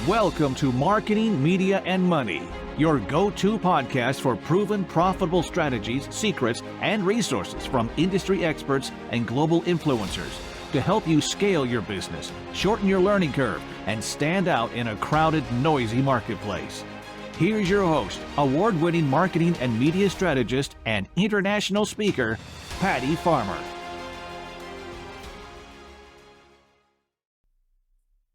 Welcome to Marketing, Media, and Money, your go-to podcast for proven profitable strategies, secrets, and resources from industry experts and global influencers to help you scale your business, shorten your learning curve, and stand out in a crowded, noisy marketplace. Here's your host, award-winning marketing and media strategist and international speaker, Patty Farmer.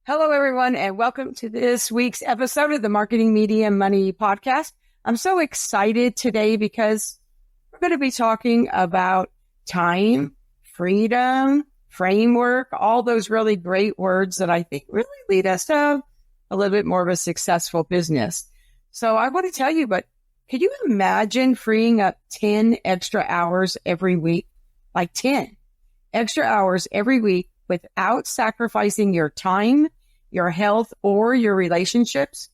Hello, everyone, and welcome to this week's episode of the Marketing, Media, and Money podcast. I'm so excited today because we're going to be talking about time, freedom, framework, all those really great words that I think really lead us to have a little bit more of a successful business. So I want to tell you, but could you imagine freeing up 10 extra hours every week? Like 10 extra hours every week without sacrificing your time, your health, or your relationships.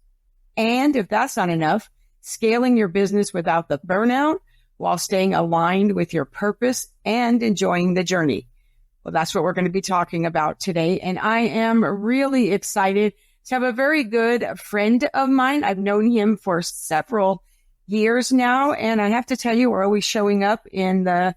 And if that's not enough, scaling your business without the burnout while staying aligned with your purpose and enjoying the journey. Well, that's what we're going to be talking about today. And I am really excited to have a very good friend of mine. I've known him for several years now. And I have to tell you, we're always showing up in the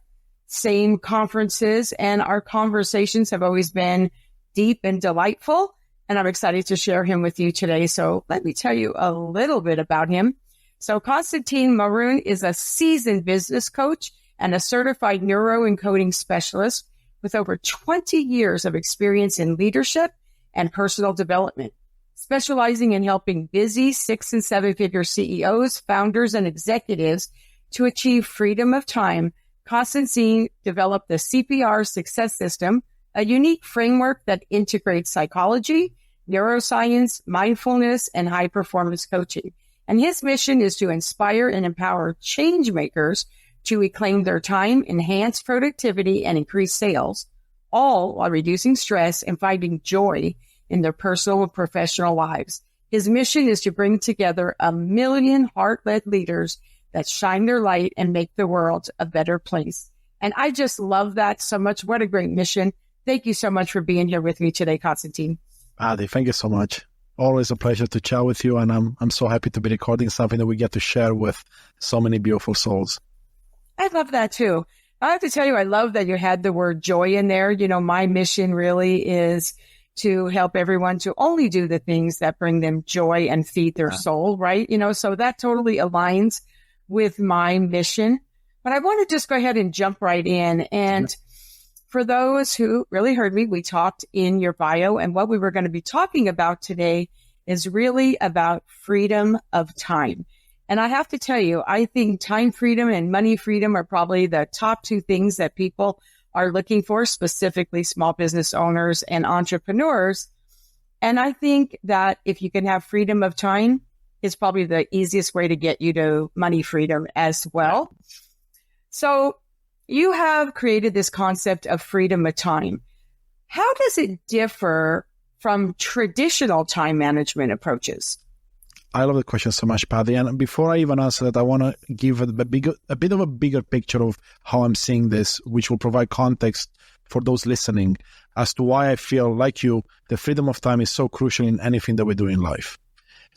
same conferences, and our conversations have always been deep and delightful. And I'm excited to share him with you today. So let me tell you a little bit about him. So Constantin Morun is a seasoned business coach and a certified neuroencoding specialist with over 20 years of experience in leadership and personal development, specializing in helping busy 6- and 7-figure CEOs, founders, and executives to achieve freedom of time. Constantin developed the CPR Success System, a unique framework that integrates psychology, neuroscience, mindfulness, and high-performance coaching. And his mission is to inspire and empower change makers to reclaim their time, enhance productivity, and increase sales, all while reducing stress and finding joy in their personal and professional lives. His mission is to bring together 1 million heart-led leaders that shine their light and make the world a better place. And I just love that so much. What a great mission. Thank you so much for being here with me today, Constantin. Adi, thank you so much. Always a pleasure to chat with you. And I'm so happy to be recording something that we get to share with so many beautiful souls. I love that too. I have to tell you, I love that you had the word joy in there. You know, my mission really is to help everyone to only do the things that bring them joy and feed their soul, right? You know, so that totally aligns with my mission. But I want to just go ahead and jump right in. And for those who really heard me, we talked in your bio, and what we were going to be talking about today is really about freedom of time. And I have to tell you, I think time freedom and money freedom are probably the top two things that people are looking for, specifically small business owners and entrepreneurs. And I think that if you can have freedom of time, it's probably the easiest way to get you to money freedom as well. So you have created this concept of freedom of time. How does it differ from traditional time management approaches? I love the question so much, Patty. And before I even answer that, I want to give a bit of a bigger picture of how I'm seeing this, which will provide context for those listening as to why I feel like you, the freedom of time is so crucial in anything that we do in life.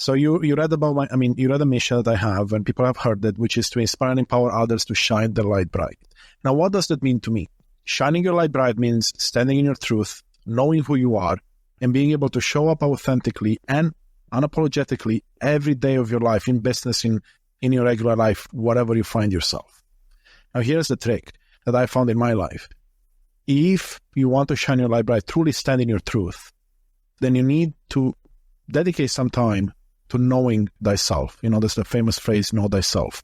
So you read about you read a mission that I have, and people have heard that, which is to inspire and empower others to shine their light bright. Now, what does that mean to me? Shining your light bright means standing in your truth, knowing who you are, and being able to show up authentically and unapologetically every day of your life, in business, in your regular life, whatever you find yourself. Now, here's the trick that I found in my life. If you want to shine your light bright, truly stand in your truth, then you need to dedicate some time to knowing thyself. You know, there's the famous phrase, know thyself.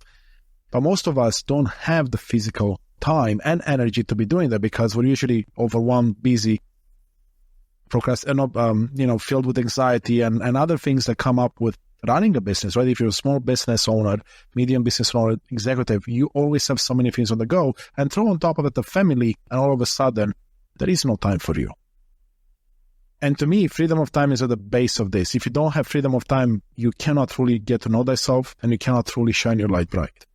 But most of us don't have the physical time and energy to be doing that because we're usually overwhelmed, busy, filled with anxiety and other things that come up with running a business, right? If you're a small business owner, medium business owner, executive, you always have so many things on the go, and throw on top of it the family, and all of a sudden, there is no time for you. And to me, freedom of time is at the base of this. If you don't have freedom of time, you cannot truly get to know thyself, and you cannot truly shine your light bright.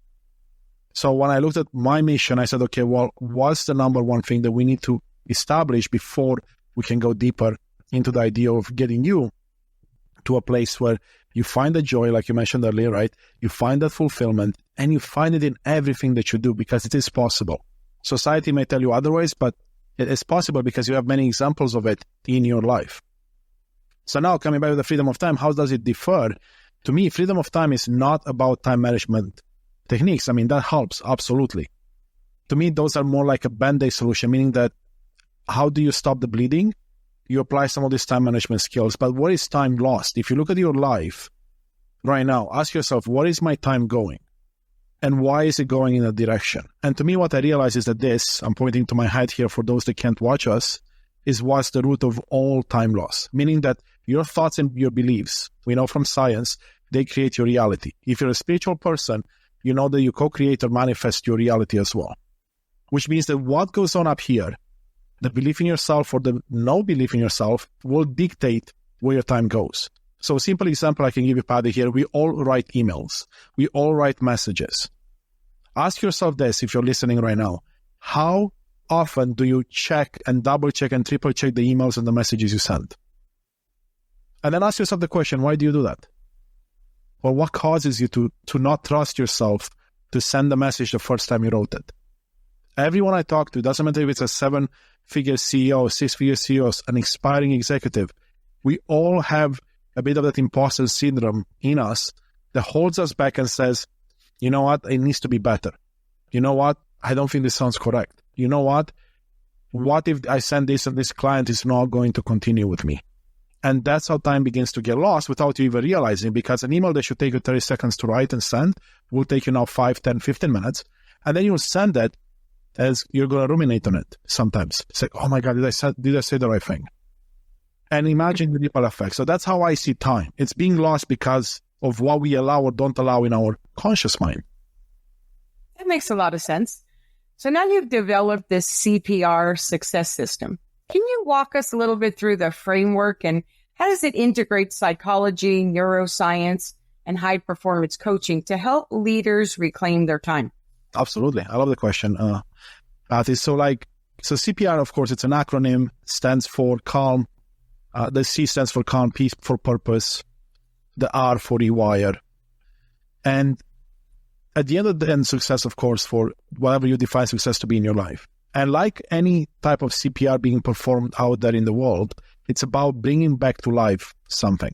So when I looked at my mission, I said, okay, well, what's the number one thing that we need to establish before we can go deeper into the idea of getting you to a place where you find the joy, like you mentioned earlier, right? You find that fulfillment, and you find it in everything that you do, because it is possible. Society may tell you otherwise, but it is possible because you have many examples of it in your life. So now, coming back to the freedom of time, how does it differ? To me, freedom of time is not about time management techniques. I mean, that helps, absolutely. To me, those are more like a Band-Aid solution, meaning that how do you stop the bleeding? You apply some of these time management skills. But what is time lost? If you look at your life right now, ask yourself, what is my time going? And why is it going in that direction? And to me, what I realize is that this, I'm pointing to my head here for those that can't watch us, is what's the root of all time loss. Meaning that your thoughts and your beliefs, we know from science, they create your reality. If you're a spiritual person, you know that you co-create or manifest your reality as well. Which means that what goes on up here, the belief in yourself or the no belief in yourself, will dictate where your time goes. So a simple example I can give you, Paddy, here, we all write emails. We all write messages. Ask yourself this if you're listening right now. How often do you check and double check and triple check the emails and the messages you send? And then ask yourself the question, why do you do that? Or what causes you to not trust yourself to send the message the first time you wrote it? Everyone I talk to, doesn't matter if it's a 7-figure CEO, 6-figure CEO, an inspiring executive, we all have a bit of that imposter syndrome in us that holds us back and says, you know what, it needs to be better. You know what, I don't think this sounds correct. You know what if I send this and this client is not going to continue with me? And that's how time begins to get lost without you even realizing, because an email that should take you 30 seconds to write and send will take you now 5, 10, 15 minutes. And then you'll send it as you're going to ruminate on it sometimes. It's like, oh my God, did I say the right thing? And imagine the ripple effect. So that's how I see time. It's being lost because of what we allow or don't allow in our conscious mind. That makes a lot of sense. So now you've developed this CPR success system. Can you walk us a little bit through the framework and how does it integrate psychology, neuroscience, and high-performance coaching to help leaders reclaim their time? Absolutely. I love the question. So CPR, of course, it's an acronym, stands for calm. The C stands for calm, P for purpose, the R for rewire. And at the end of the day, success, of course, for whatever you define success to be in your life. And like any type of CPR being performed out there in the world, it's about bringing back to life something.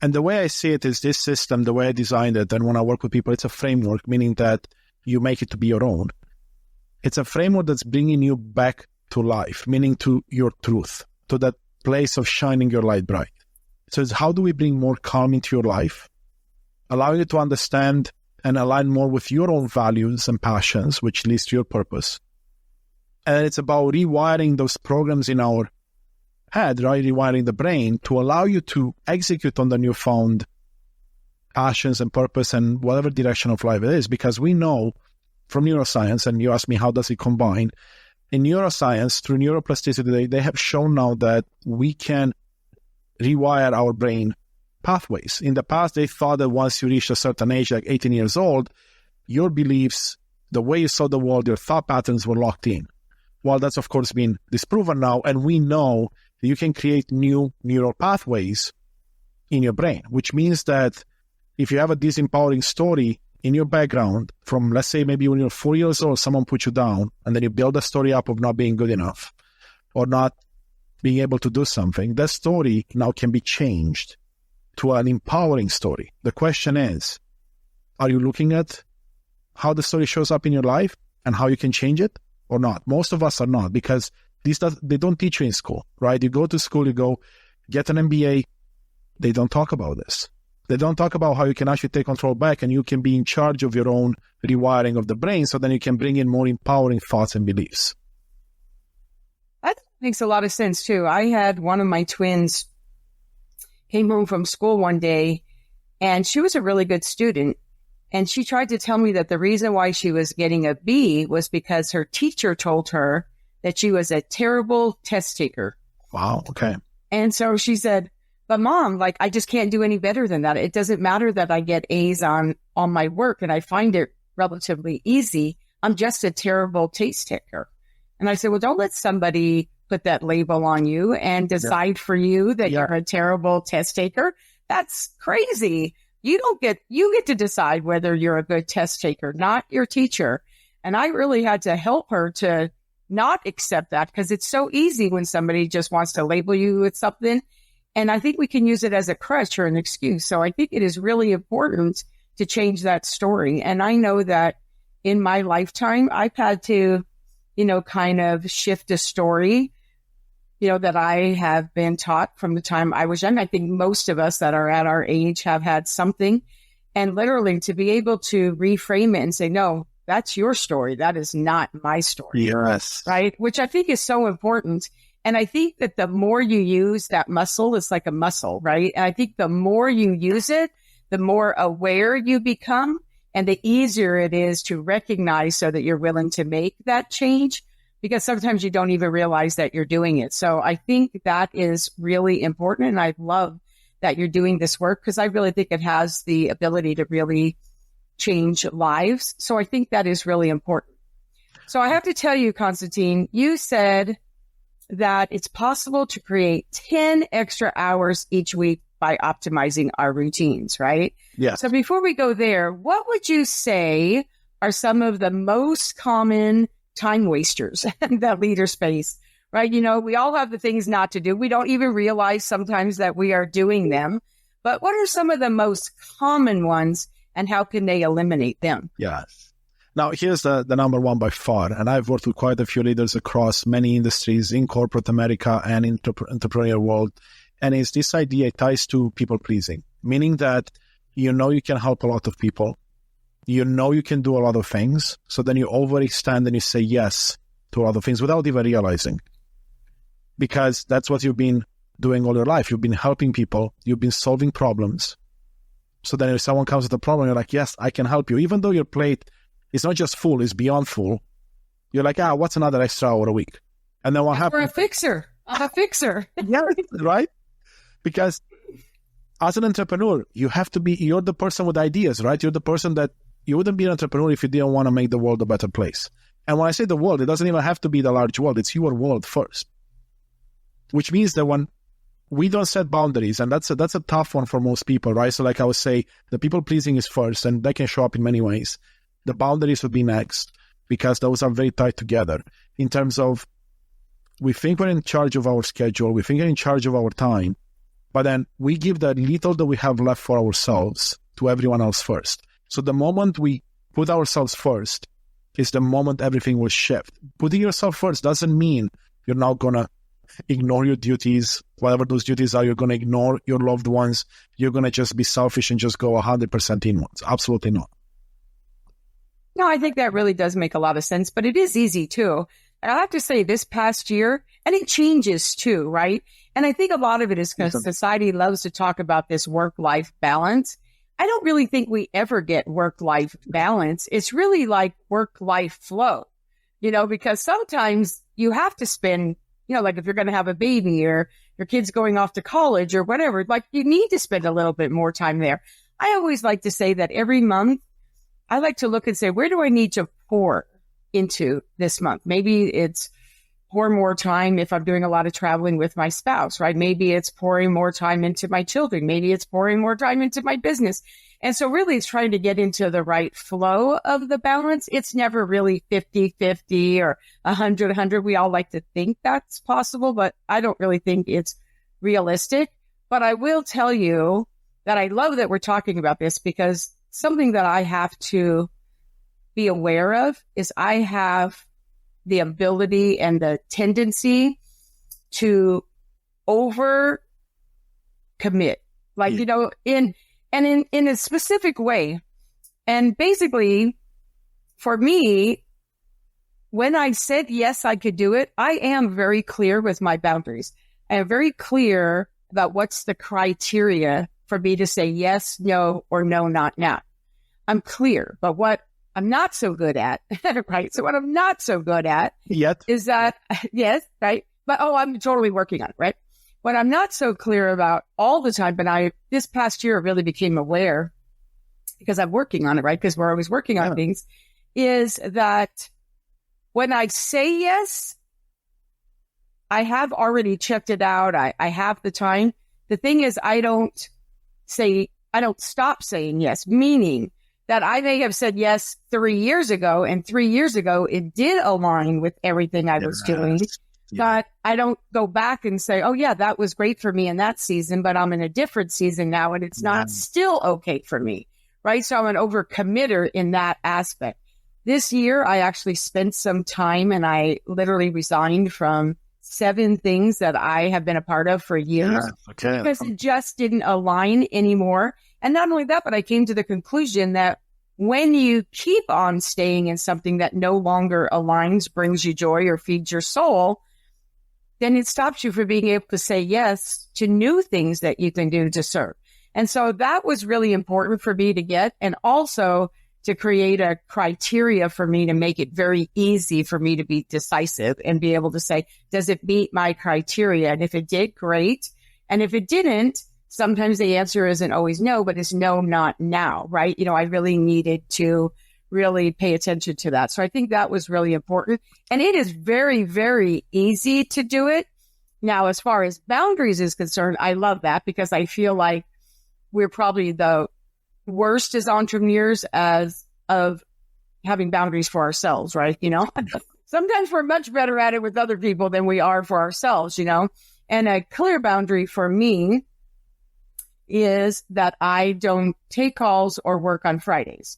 And the way I see it is this system, the way I designed it, and when I work with people, it's a framework, meaning that you make it to be your own. It's a framework that's bringing you back to life, meaning to your truth, to that place of shining your light bright. So it's how do we bring more calm into your life, allow you to understand and align more with your own values and passions, which leads to your purpose. And it's about rewiring those programs in our head, right? Rewiring the brain to allow you to execute on the newfound passions and purpose and whatever direction of life it is. Because we know from neuroscience, and you ask me how does it combine, in neuroscience, through neuroplasticity, they have shown now that we can rewire our brain pathways. In the past, they thought that once you reached a certain age, like 18 years old, your beliefs, the way you saw the world, your thought patterns were locked in. Well, that's, of course, been disproven now, and we know that you can create new neural pathways in your brain, which means that if you have a disempowering story in your background from, let's say, maybe when you're 4 years old, someone put you down, and then you build a story up of not being good enough or not being able to do something, that story now can be changed to an empowering story. The question is, are you looking at how the story shows up in your life and how you can change it or not? Most of us are not, because they don't teach you in school, right? You go to school, you go get an MBA. They don't talk about this. They don't talk about how you can actually take control back and you can be in charge of your own rewiring of the brain, so then you can bring in more empowering thoughts and beliefs. That makes a lot of sense too. I had one of my twins came home from school one day and she was a really good student. And she tried to tell me that the reason why she was getting a B was because her teacher told her that she was a terrible test taker. Wow. Okay. And so she said, but Mom, like, I just can't do any better than that. It doesn't matter that I get A's on my work and I find it relatively easy. I'm just a terrible test taker. And I said, well, don't let somebody put that label on you and decide for you that you're a terrible test taker. That's crazy. You get to decide whether you're a good test taker, not your teacher. And I really had to help her to not accept that, because it's so easy when somebody just wants to label you with something. And I think we can use it as a crutch or an excuse. So I think it is really important to change that story. And I know that in my lifetime, I've had to, kind of shift a story, that I have been taught from the time I was young. I think most of us that are at our age have had something. And literally to be able to reframe it and say, no, that's your story. That is not my story. Yes. Right? Which I think is so important. And I think that the more you use that muscle, it's like a muscle, right? And I think the more you use it, the more aware you become, and the easier it is to recognize so that you're willing to make that change, because sometimes you don't even realize that you're doing it. So I think that is really important. And I love that you're doing this work, because I really think it has the ability to really change lives. So I think that is really important. So I have to tell you, Constantin, you said that it's possible to create 10 extra hours each week by optimizing our routines, right? Yes. So before we go there, what would you say are some of the most common time wasters that leaders face, right? We all have the things not to do. We don't even realize sometimes that we are doing them. But what are some of the most common ones, and how can they eliminate them? Yes. Now, here's the number one by far, and I've worked with quite a few leaders across many industries in corporate America and entrepreneurial world, and it's this idea, it ties to people pleasing, meaning that you can help a lot of people, you can do a lot of things, so then you overextend and you say yes to a lot of things without even realizing, because that's what you've been doing all your life. You've been helping people, you've been solving problems. So then if someone comes with a problem, you're like, yes, I can help you. Even though your plate is not just full, it's beyond full. You're like, what's another extra hour a week? And then what happens? I'm a fixer. Yeah, right? Because as an entrepreneur, you're the person with ideas, right? You're the person that you wouldn't be an entrepreneur if you didn't want to make the world a better place. And when I say the world, it doesn't even have to be the large world. It's your world first. Which means that when we don't set boundaries, and that's a tough one for most people, right? So like I would say, the people pleasing is first, and that can show up in many ways. The boundaries would be next, because those are very tied together in terms of, we think we're in charge of our schedule, we think we're in charge of our time, but then we give the little that we have left for ourselves to everyone else first. So the moment we put ourselves first is the moment everything will shift. Putting yourself first doesn't mean you're not going to ignore your duties, whatever those duties are. You're going to ignore your loved ones. You're going to just be selfish and just go 100% inwards. Absolutely not. No, I think that really does make a lot of sense, but it is easy too. And I have to say, this past year, and it changes too, right? And I think a lot of it is because society loves to talk about this work-life balance. I don't really think we ever get work-life balance. It's really like work-life flow, because sometimes you have to spend, like if you're going to have a baby or your kid's going off to college or whatever, like you need to spend a little bit more time there. I always like to say that every month, I like to look and say, where do I need to pour into this month? Maybe it's pour more time if I'm doing a lot of traveling with my spouse, right? Maybe it's pouring more time into my children. Maybe it's pouring more time into my business. And so really it's trying to get into the right flow of the balance. It's never really 50-50 or 100-100. We all like to think that's possible, but I don't really think it's realistic. But I will tell you that I love that we're talking about this, because something that I have to be aware of is I have the ability and the tendency to over commit, like, in a specific way. And basically for me, when I said, yes, I could do it, I am very clear with my boundaries. I am very clear about what's the criteria for me to say yes, no, or no, not now. I'm clear, but what I'm not so good at, right? So what I'm not so good at is that, yes, right? But, I'm totally working on it, right? What I'm not so clear about all the time, but this past year really became aware, because I'm working on it, right? Because we're always working on things, is that when I say yes, I have already checked it out. I have the time. The thing is, I don't stop saying yes, meaning that I may have said yes 3 years ago, and 3 years ago it did align with everything I was doing. But I don't go back and say, oh yeah, that was great for me in that season, but I'm in a different season now and it's not still okay for me, right? So I'm an overcommitter in that aspect. This year, I actually spent some time and I literally resigned from 7 things that I have been a part of for years because it just didn't align anymore. And not only that, but I came to the conclusion that when you keep on staying in something that no longer aligns, brings you joy, or feeds your soul, then it stops you from being able to say yes to new things that you can do to serve. And so that was really important for me to get, and also to create a criteria for me to make it very easy for me to be decisive and be able to say, does it meet my criteria? And if it did, great. And if it didn't, sometimes the answer isn't always no, but it's no, not now, right? I really needed to really pay attention to that. So I think that was really important. And it is very, very easy to do it. Now, as far as boundaries is concerned, I love that because I feel like we're probably the worst as entrepreneurs of having boundaries for ourselves, right? Sometimes we're much better at it with other people than we are for ourselves, And a clear boundary for me is that I don't take calls or work on Fridays.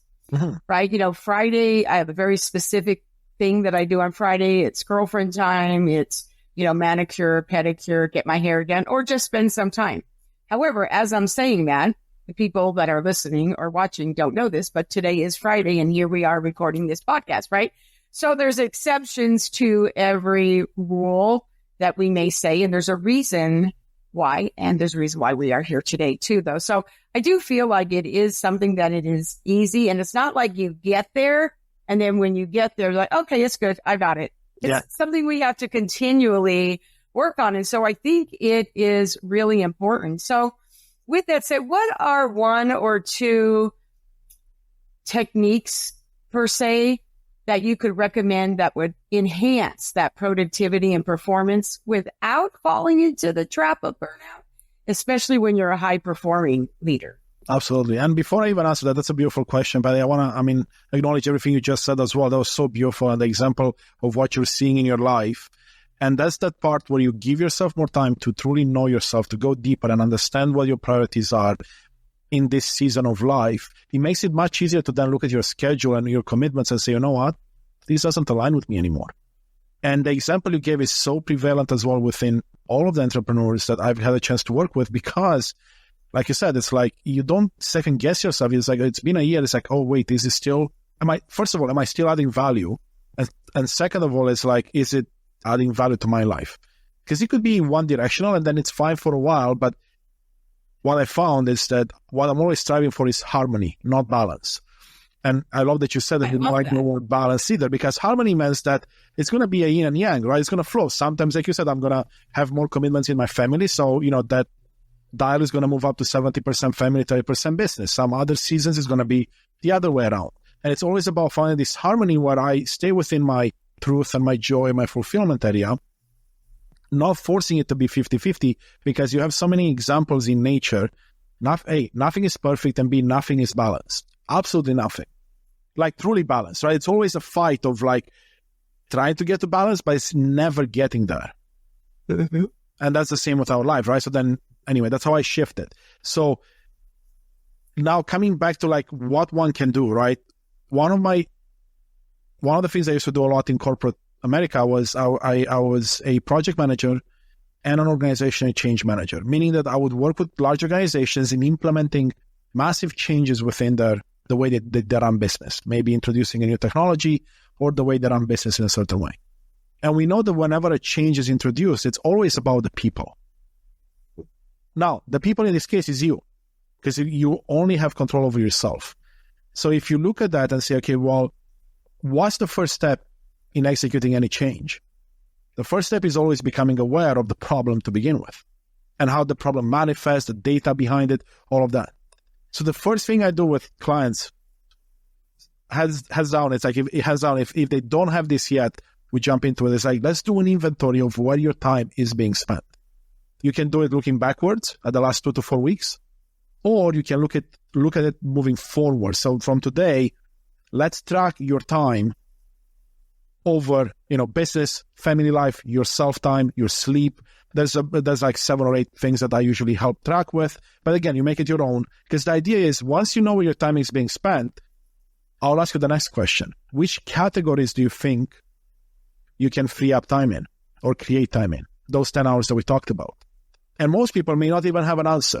Right? Friday, I have a very specific thing that I do on Friday. It's girlfriend time. It's, manicure, pedicure, get my hair done, or just spend some time. However, as I'm saying that, the people that are listening or watching don't know this, but today is Friday and here we are recording this podcast, right? So there's exceptions to every rule that we may say, and there's a reason why, and there's a reason why we are here today too, though. So I do feel like it is something that it is easy, and it's not like you get there and then when you get there, like, okay, it's good, I got it. It's something we have to continually work on. And so I think it is really important. So with that said, what are 1 or 2 techniques per se that you could recommend that would enhance that productivity and performance without falling into the trap of burnout, especially when you're a high-performing leader? Absolutely. And before I even answer that, that's a beautiful question, but I want to, acknowledge everything you just said as well. That was so beautiful, and the example of what you're seeing in your life. And that's that part where you give yourself more time to truly know yourself, to go deeper and understand what your priorities are in this season of life. It makes it much easier to then look at your schedule and your commitments and say, you know what, this doesn't align with me anymore. And the example you gave is so prevalent as well within all of the entrepreneurs that I've had a chance to work with, because like you said, it's like you don't second guess yourself. It's like, it's been a year. It's like, oh, wait, is it still, first of all, am I still adding value? And second of all, it's like, is it adding value to my life? Because it could be one directional and then it's fine for a while. But what I found is that what I'm always striving for is harmony, not balance. And I love that you said that you don't like the word balance either, because harmony means that it's going to be a yin and yang, right? It's going to flow. Sometimes, like you said, I'm going to have more commitments in my family. So, that dial is going to move up to 70% family, 30% business. Some other seasons is going to be the other way around. And it's always about finding this harmony where I stay within my truth and my joy, my fulfillment area, not forcing it to be 50-50, because you have so many examples in nature. Nothing is perfect, and B, nothing is balanced. Absolutely nothing. Like truly balanced, right? It's always a fight of like trying to get to balance, but it's never getting there. And that's the same with our life, right? So then, anyway, that's how I shifted. So now coming back to like what one can do, right? One of the things I used to do a lot in corporate America was I was a project manager and an organizational change manager, meaning that I would work with large organizations in implementing massive changes within the way that they run business, maybe introducing a new technology or the way they run business in a certain way. And we know that whenever a change is introduced, it's always about the people. Now, the people in this case is you, because you only have control over yourself. So if you look at that and say, okay, well, what's the first step in executing any change? The first step is always becoming aware of the problem to begin with and how the problem manifests, the data behind it, all of that. So the first thing I do with clients, hands down, it's like if they don't have this yet, we jump into it. It's like, let's do an inventory of where your time is being spent. You can do it looking backwards at the last 2 to 4 weeks, or you can look at it moving forward. So from today, let's track your time over, business, family life, your self-time, your sleep. There's like 7 or 8 things that I usually help track with. But again, you make it your own, because the idea is once you know where your time is being spent, I'll ask you the next question. Which categories do you think you can free up time in or create time in? Those 10 hours that we talked about. And most people may not even have an answer.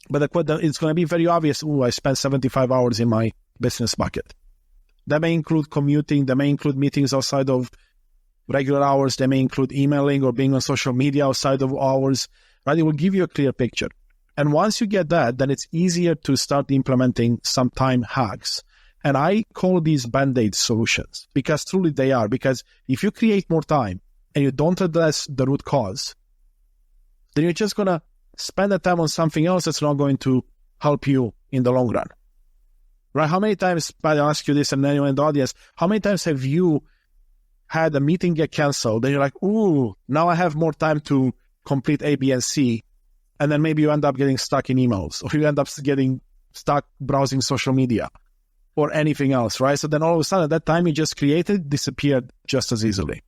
But it's going to be very obvious. I spent 75 hours in my business bucket. That may include commuting. That may include meetings outside of regular hours. They may include emailing or being on social media outside of hours. Right? It will give you a clear picture. And once you get that, then it's easier to start implementing some time hacks. And I call these Band-Aid solutions, because truly they are. Because if you create more time and you don't address the root cause, then you're just going to spend the time on something else that's not going to help you in the long run. Right? How many times, I ask you this and anyone in the audience, how many times have you had a meeting get canceled and you're like, now I have more time to complete A, B, and C, and then maybe you end up getting stuck in emails, or you end up getting stuck browsing social media or anything else, right? So then all of a sudden, that time you just created disappeared just as easily.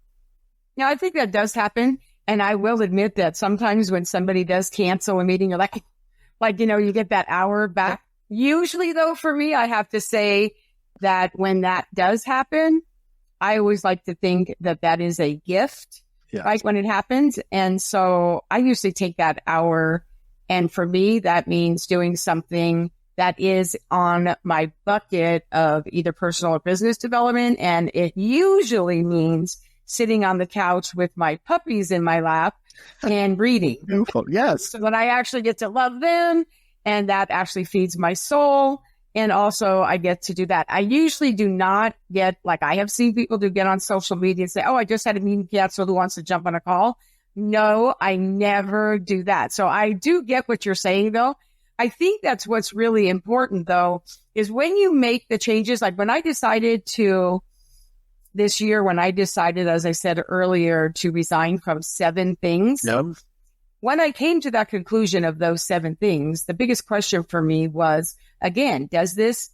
Now, I think that does happen. And I will admit that sometimes when somebody does cancel a meeting, you're like, you get that hour back. Usually, though, for me, I have to say that when that does happen, I always like to think that that is a gift, right, when it happens. And so I usually take that hour. And for me, that means doing something that is on my bucket of either personal or business development. And it usually means sitting on the couch with my puppies in my lap and reading. Beautiful. Yes. So that I actually get to love them, and that actually feeds my soul. And also I get to do that. I usually do not get, like I have seen people do, get on social media and say, I just had a meeting canceled, who wants to jump on a call? No, I never do that. So I do get what you're saying, though. I think that's what's really important, though, is when you make the changes, like when I decided this year, when I decided, as I said earlier, to resign from 7 things, when I came to that conclusion of those 7 things, the biggest question for me was, again, does this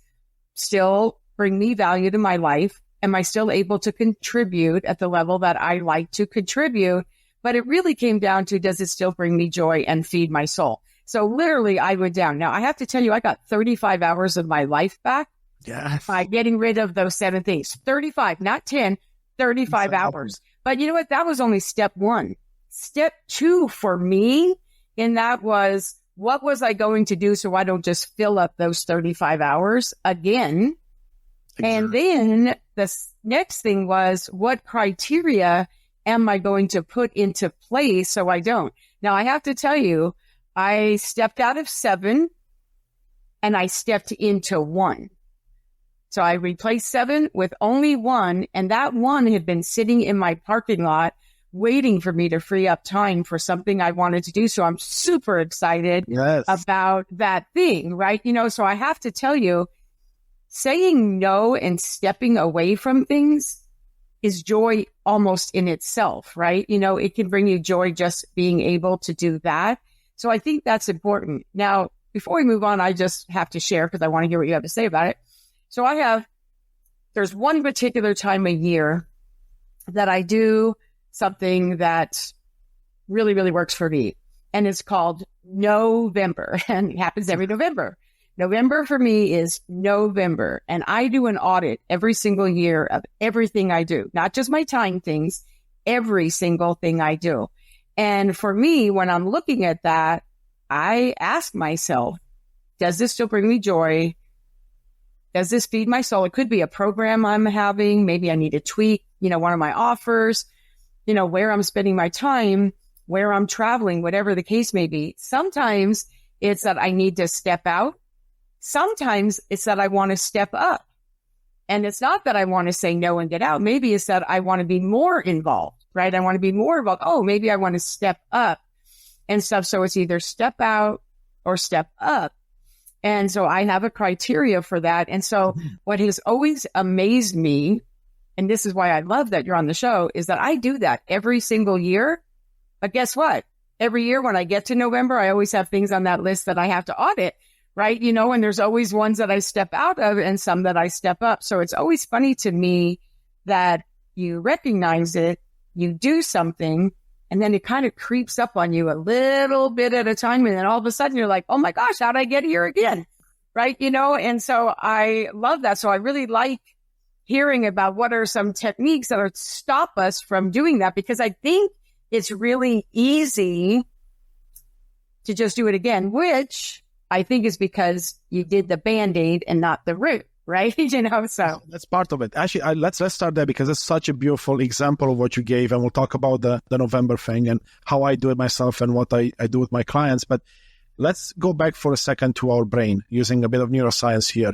still bring me value to my life? Am I still able to contribute at the level that I like to contribute? But it really came down to, does it still bring me joy and feed my soul? So literally, I went down. Now, I have to tell you, I got 35 hours of my life back. Yes. By getting rid of those 7 things. 35, not 10, 35 hours. But you know what? That was only step 1. Step 2 for me, and that was, what was I going to do so I don't just fill up those 35 hours again? Exactly. And then the next thing was, what criteria am I going to put into place so I don't? Now, I have to tell you, I stepped out of 7 and I stepped into 1. So I replaced 7 with only 1, and that 1 had been sitting in my parking lot waiting for me to free up time for something I wanted to do. So I'm super excited about that thing, right? So I have to tell you, saying no and stepping away from things is joy almost in itself, right? It can bring you joy just being able to do that. So I think that's important. Now, before we move on, I just have to share, because I want to hear what you have to say about it. So there's one particular time a year that I do something that really, really works for me. And it's called November. And it happens every November. November for me is November. And I do an audit every single year of everything I do, not just my time things, every single thing I do. And for me, when I'm looking at that, I ask myself, does this still bring me joy? Does this feed my soul? It could be a program I'm having. Maybe I need to tweak, one of my offers, where I'm spending my time, where I'm traveling, whatever the case may be. Sometimes it's that I need to step out. Sometimes it's that I want to step up. And it's not that I want to say no and get out. Maybe it's that I want to be more involved, right? I want to be more involved. Maybe I want to step up and stuff. So it's either step out or step up. And so I have a criteria for that. And so what has always amazed me and this is why I love that you're on the show, is that I do that every single year. But guess what? Every year when I get to November, I always have things on that list that I have to audit, right? And there's always ones that I step out of and some that I step up. So it's always funny to me that you recognize it, you do something, and then it kind of creeps up on you a little bit at a time. And then all of a sudden you're like, oh my gosh, how'd I get here again? Right? And so I love that. So I really like hearing about what are some techniques that would stop us from doing that, because I think it's really easy to just do it again, which I think is because you did the Band-Aid and not the root, right? So that's part of it. Actually, let's start there, because it's such a beautiful example of what you gave, and we'll talk about the November thing and how I do it myself and what I do with my clients. But let's go back for a second to our brain using a bit of neuroscience here.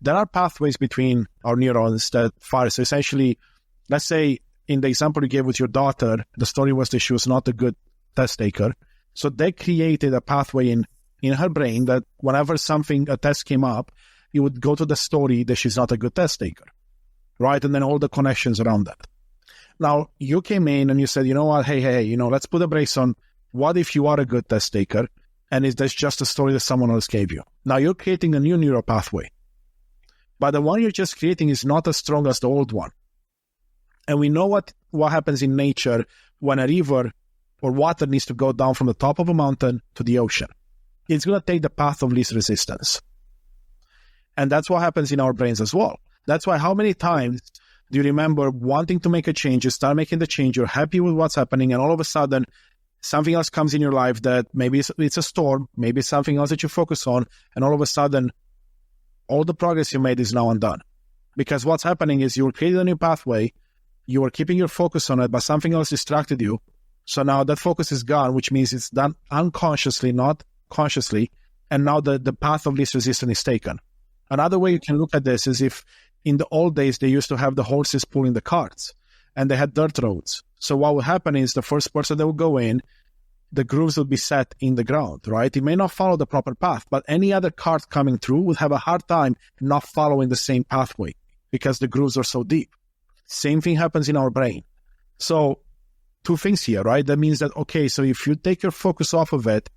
There are pathways between our neurons that fire. So essentially, let's say in the example you gave with your daughter, the story was that she was not a good test taker. So they created a pathway in her brain that whenever a test came up, you would go to the story that she's not a good test taker, right? And then all the connections around that. Now, you came in and you said, you know what, hey, let's put a brace on. What if you are a good test taker and that's just a story that someone else gave you? Now you're creating a new neural pathway. But the one you're just creating is not as strong as the old one. And we know what happens in nature when a river or water needs to go down from the top of a mountain to the ocean. It's going to take the path of least resistance. And that's what happens in our brains as well. That's why how many times do you remember wanting to make a change, you start making the change, you're happy with what's happening, and all of a sudden something else comes in your life that maybe it's a storm, maybe it's something else that you focus on, and all of a sudden all the progress you made is now undone. Because what's happening is you're creating a new pathway, you are keeping your focus on it, but something else distracted you. So now that focus is gone, which means it's done unconsciously, not consciously, and now the path of least resistance is taken. Another way you can look at this is if in the old days they used to have the horses pulling the carts, and they had dirt roads. So what would happen is the first person that would go in, the grooves would be set in the ground, right? It may not follow the proper path, but any other cart coming through would have a hard time not following the same pathway because the grooves are so deep. Same thing happens in our brain. So two things here, right? That means that, okay, so if you take your focus off of it,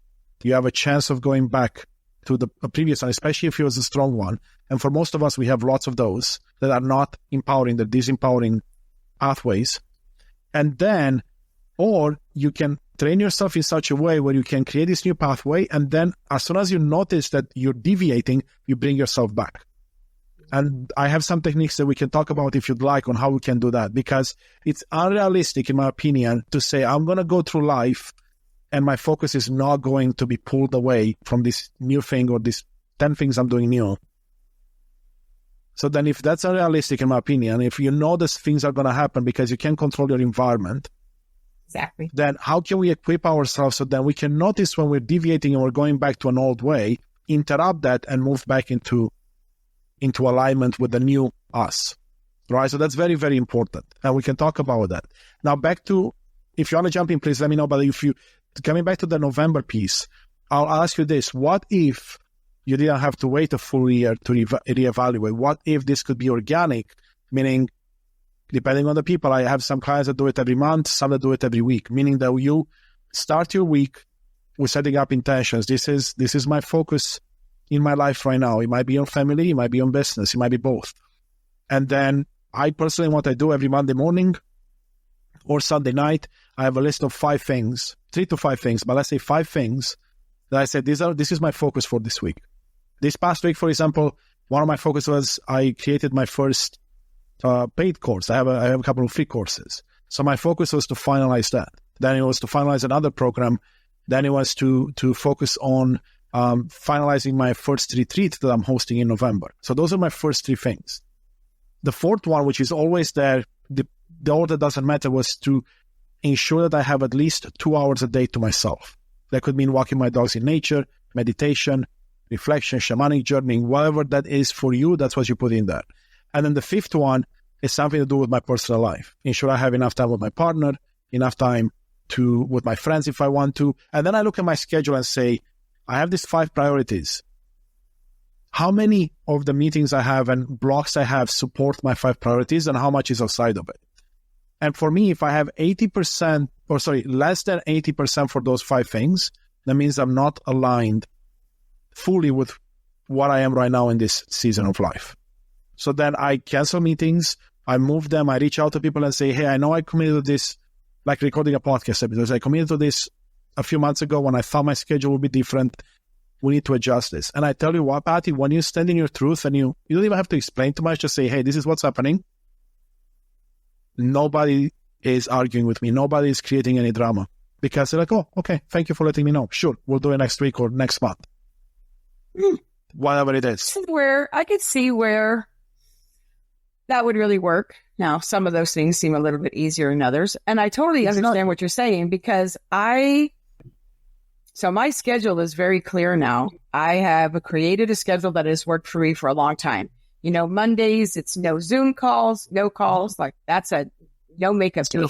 you have a chance of going back to the previous one, especially if it was a strong one. And for most of us, we have lots of those that are not empowering, they're disempowering pathways. And then, or you can train yourself in such a way where you can create this new pathway, and then as soon as you notice that you're deviating, you bring yourself back. And I have some techniques that we can talk about if you'd like on how we can do that, because it's unrealistic, in my opinion, to say I'm going to go through life and my focus is not going to be pulled away from this new thing or these 10 things I'm doing new. So then if that's unrealistic, in my opinion, if you know these things are going to happen because you can't control your environment, exactly, then how can we equip ourselves so that we can notice when we're deviating and we're going back to an old way, interrupt that and move back into alignment with the new us, right? So that's very, very important. And we can talk about that. Now back to, if you want to jump in, please let me know. But coming back to the November piece, I'll ask you this. What if you didn't have to wait a full year to reevaluate? What if this could be organic, meaning depending on the people, I have some clients that do it every month, some that do it every week, meaning that you start your week with setting up intentions. This is my focus in my life right now. It might be on family, it might be on business, it might be both. And then I personally, what I do every Monday morning or Sunday night, I have a list of 5 things, 3 to 5 things, but let's say 5 things that I said, this is my focus for this week. This past week, for example, one of my focus was I created my first paid course. I have a couple of free courses. So my focus was to finalize that. Then it was to finalize another program. Then it was to focus on finalizing my first retreat that I'm hosting in November. So those are my first 3 things. The fourth one, which is always there, the order doesn't matter, was to ensure that I have at least 2 hours a day to myself. That could mean walking my dogs in nature, meditation, reflection, shamanic journeying, whatever that is for you, that's what you put in there. And then the fifth one is something to do with my personal life. Ensure I have enough time with my partner, enough time with my friends if I want to. And then I look at my schedule and say, I have these 5 priorities. how many of the meetings I have and blocks I have support my 5 priorities and how much is outside of it. And for me, if I have less than 80% for those 5 things, that means I'm not aligned fully with what I am right now in this season of life. So then I cancel meetings, I move them, I reach out to people and say, hey, I know I committed to this, like recording a podcast episode. I committed to this a few months ago when I thought my schedule would be different. We need to adjust this. And I tell you what, Patty, when you stand in your truth and you don't even have to explain too much, just say, hey, this is what's happening. Nobody is arguing with me. Nobody is creating any drama because they're like, oh, okay, thank you for letting me know. Sure, we'll do it next week or next month. Whatever it is. Where I could see where that would really work. Now, some of those things seem a little bit easier than others. And I totally understand what you're saying because so my schedule is very clear now. I have created a schedule that has worked for me for a long time. Mondays, it's no Zoom calls, no calls. Like that's a no makeup day,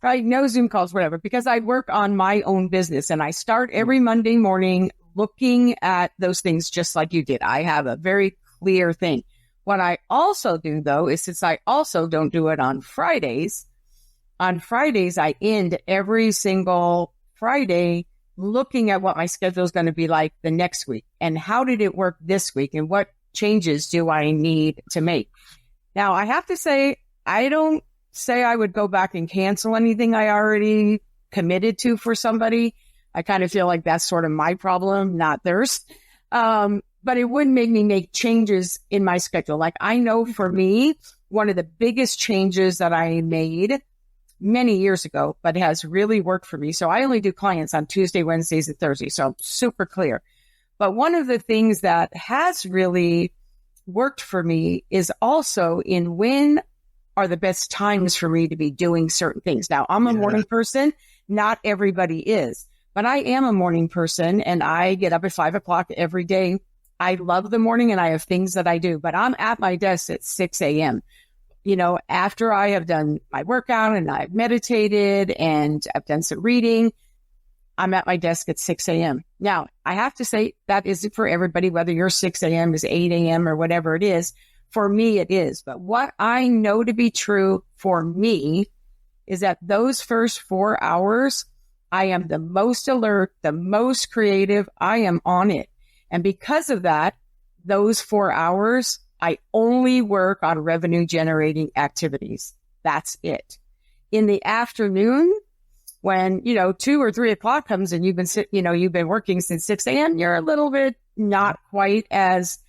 right? No Zoom calls, whatever, because I work on my own business and I start every Monday morning looking at those things just like you did. I have a very clear thing. What I also do though, is since I also don't do it on Fridays I end every single Friday looking at what my schedule is going to be like the next week and how did it work this week and what changes do I need to make. Now, I have to say, I don't say I would go back and cancel anything I already committed to for somebody. I kind of feel like that's sort of my problem, not theirs. But it would make me make changes in my schedule. Like I know for me, one of the biggest changes that I made many years ago, but has really worked for me. So I only do clients on Tuesday, Wednesdays, and Thursdays. So I'm super clear. But one of the things that has really worked for me is also in when are the best times for me to be doing certain things. Now, I'm a morning person. Not everybody is, but I am a morning person and I get up at 5 o'clock every day. I love the morning and I have things that I do, but I'm at my desk at 6 a.m. After I have done my workout and I've meditated and I've done some reading, I'm at my desk at 6 a.m. Now, I have to say that isn't for everybody, whether your 6 a.m. is 8 a.m. or whatever it is. For me, it is. But what I know to be true for me is that those first 4 hours, I am the most alert, the most creative. I am on it. And because of that, those 4 hours, I only work on revenue generating activities. That's it. In the afternoon, when, 2 or 3 o'clock comes and you've been working since 6 a.m., you're a little bit not quite as,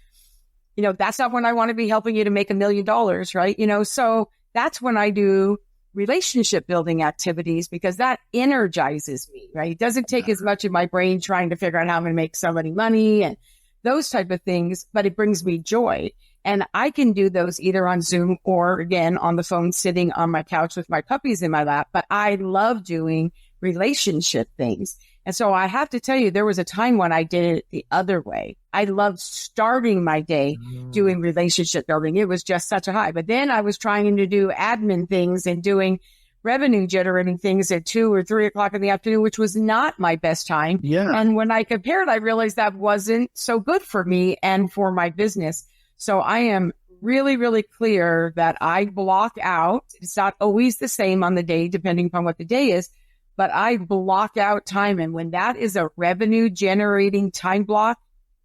that's not when I want to be helping you to make $1 million, right? So that's when I do relationship building activities because that energizes me, right? It doesn't take as much of my brain trying to figure out how I'm going to make somebody money and those type of things, but it brings me joy. And I can do those either on Zoom or again, on the phone, sitting on my couch with my puppies in my lap. But I love doing relationship things. And so I have to tell you, there was a time when I did it the other way. I loved starting my day doing relationship building. It was just such a high. But then I was trying to do admin things and doing revenue generating things at 2 or 3 o'clock in the afternoon, which was not my best time. Yeah. And when I compared, I realized that wasn't so good for me and for my business. So I am really, really clear that I block out. It's not always the same on the day, depending upon what the day is, but I block out time. And when that is a revenue generating time block,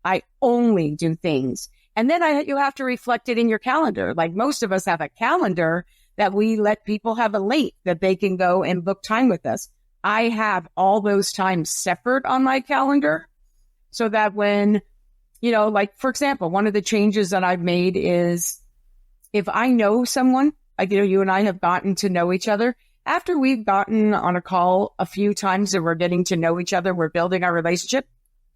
I only do things. And then you have to reflect it in your calendar. Like most of us have a calendar that we let people have a link that they can go and book time with us. I have all those times separate on my calendar so that when, like, for example, one of the changes that I've made is if I know someone, like, you and I have gotten to know each other, after we've gotten on a call a few times and we're getting to know each other, we're building our relationship.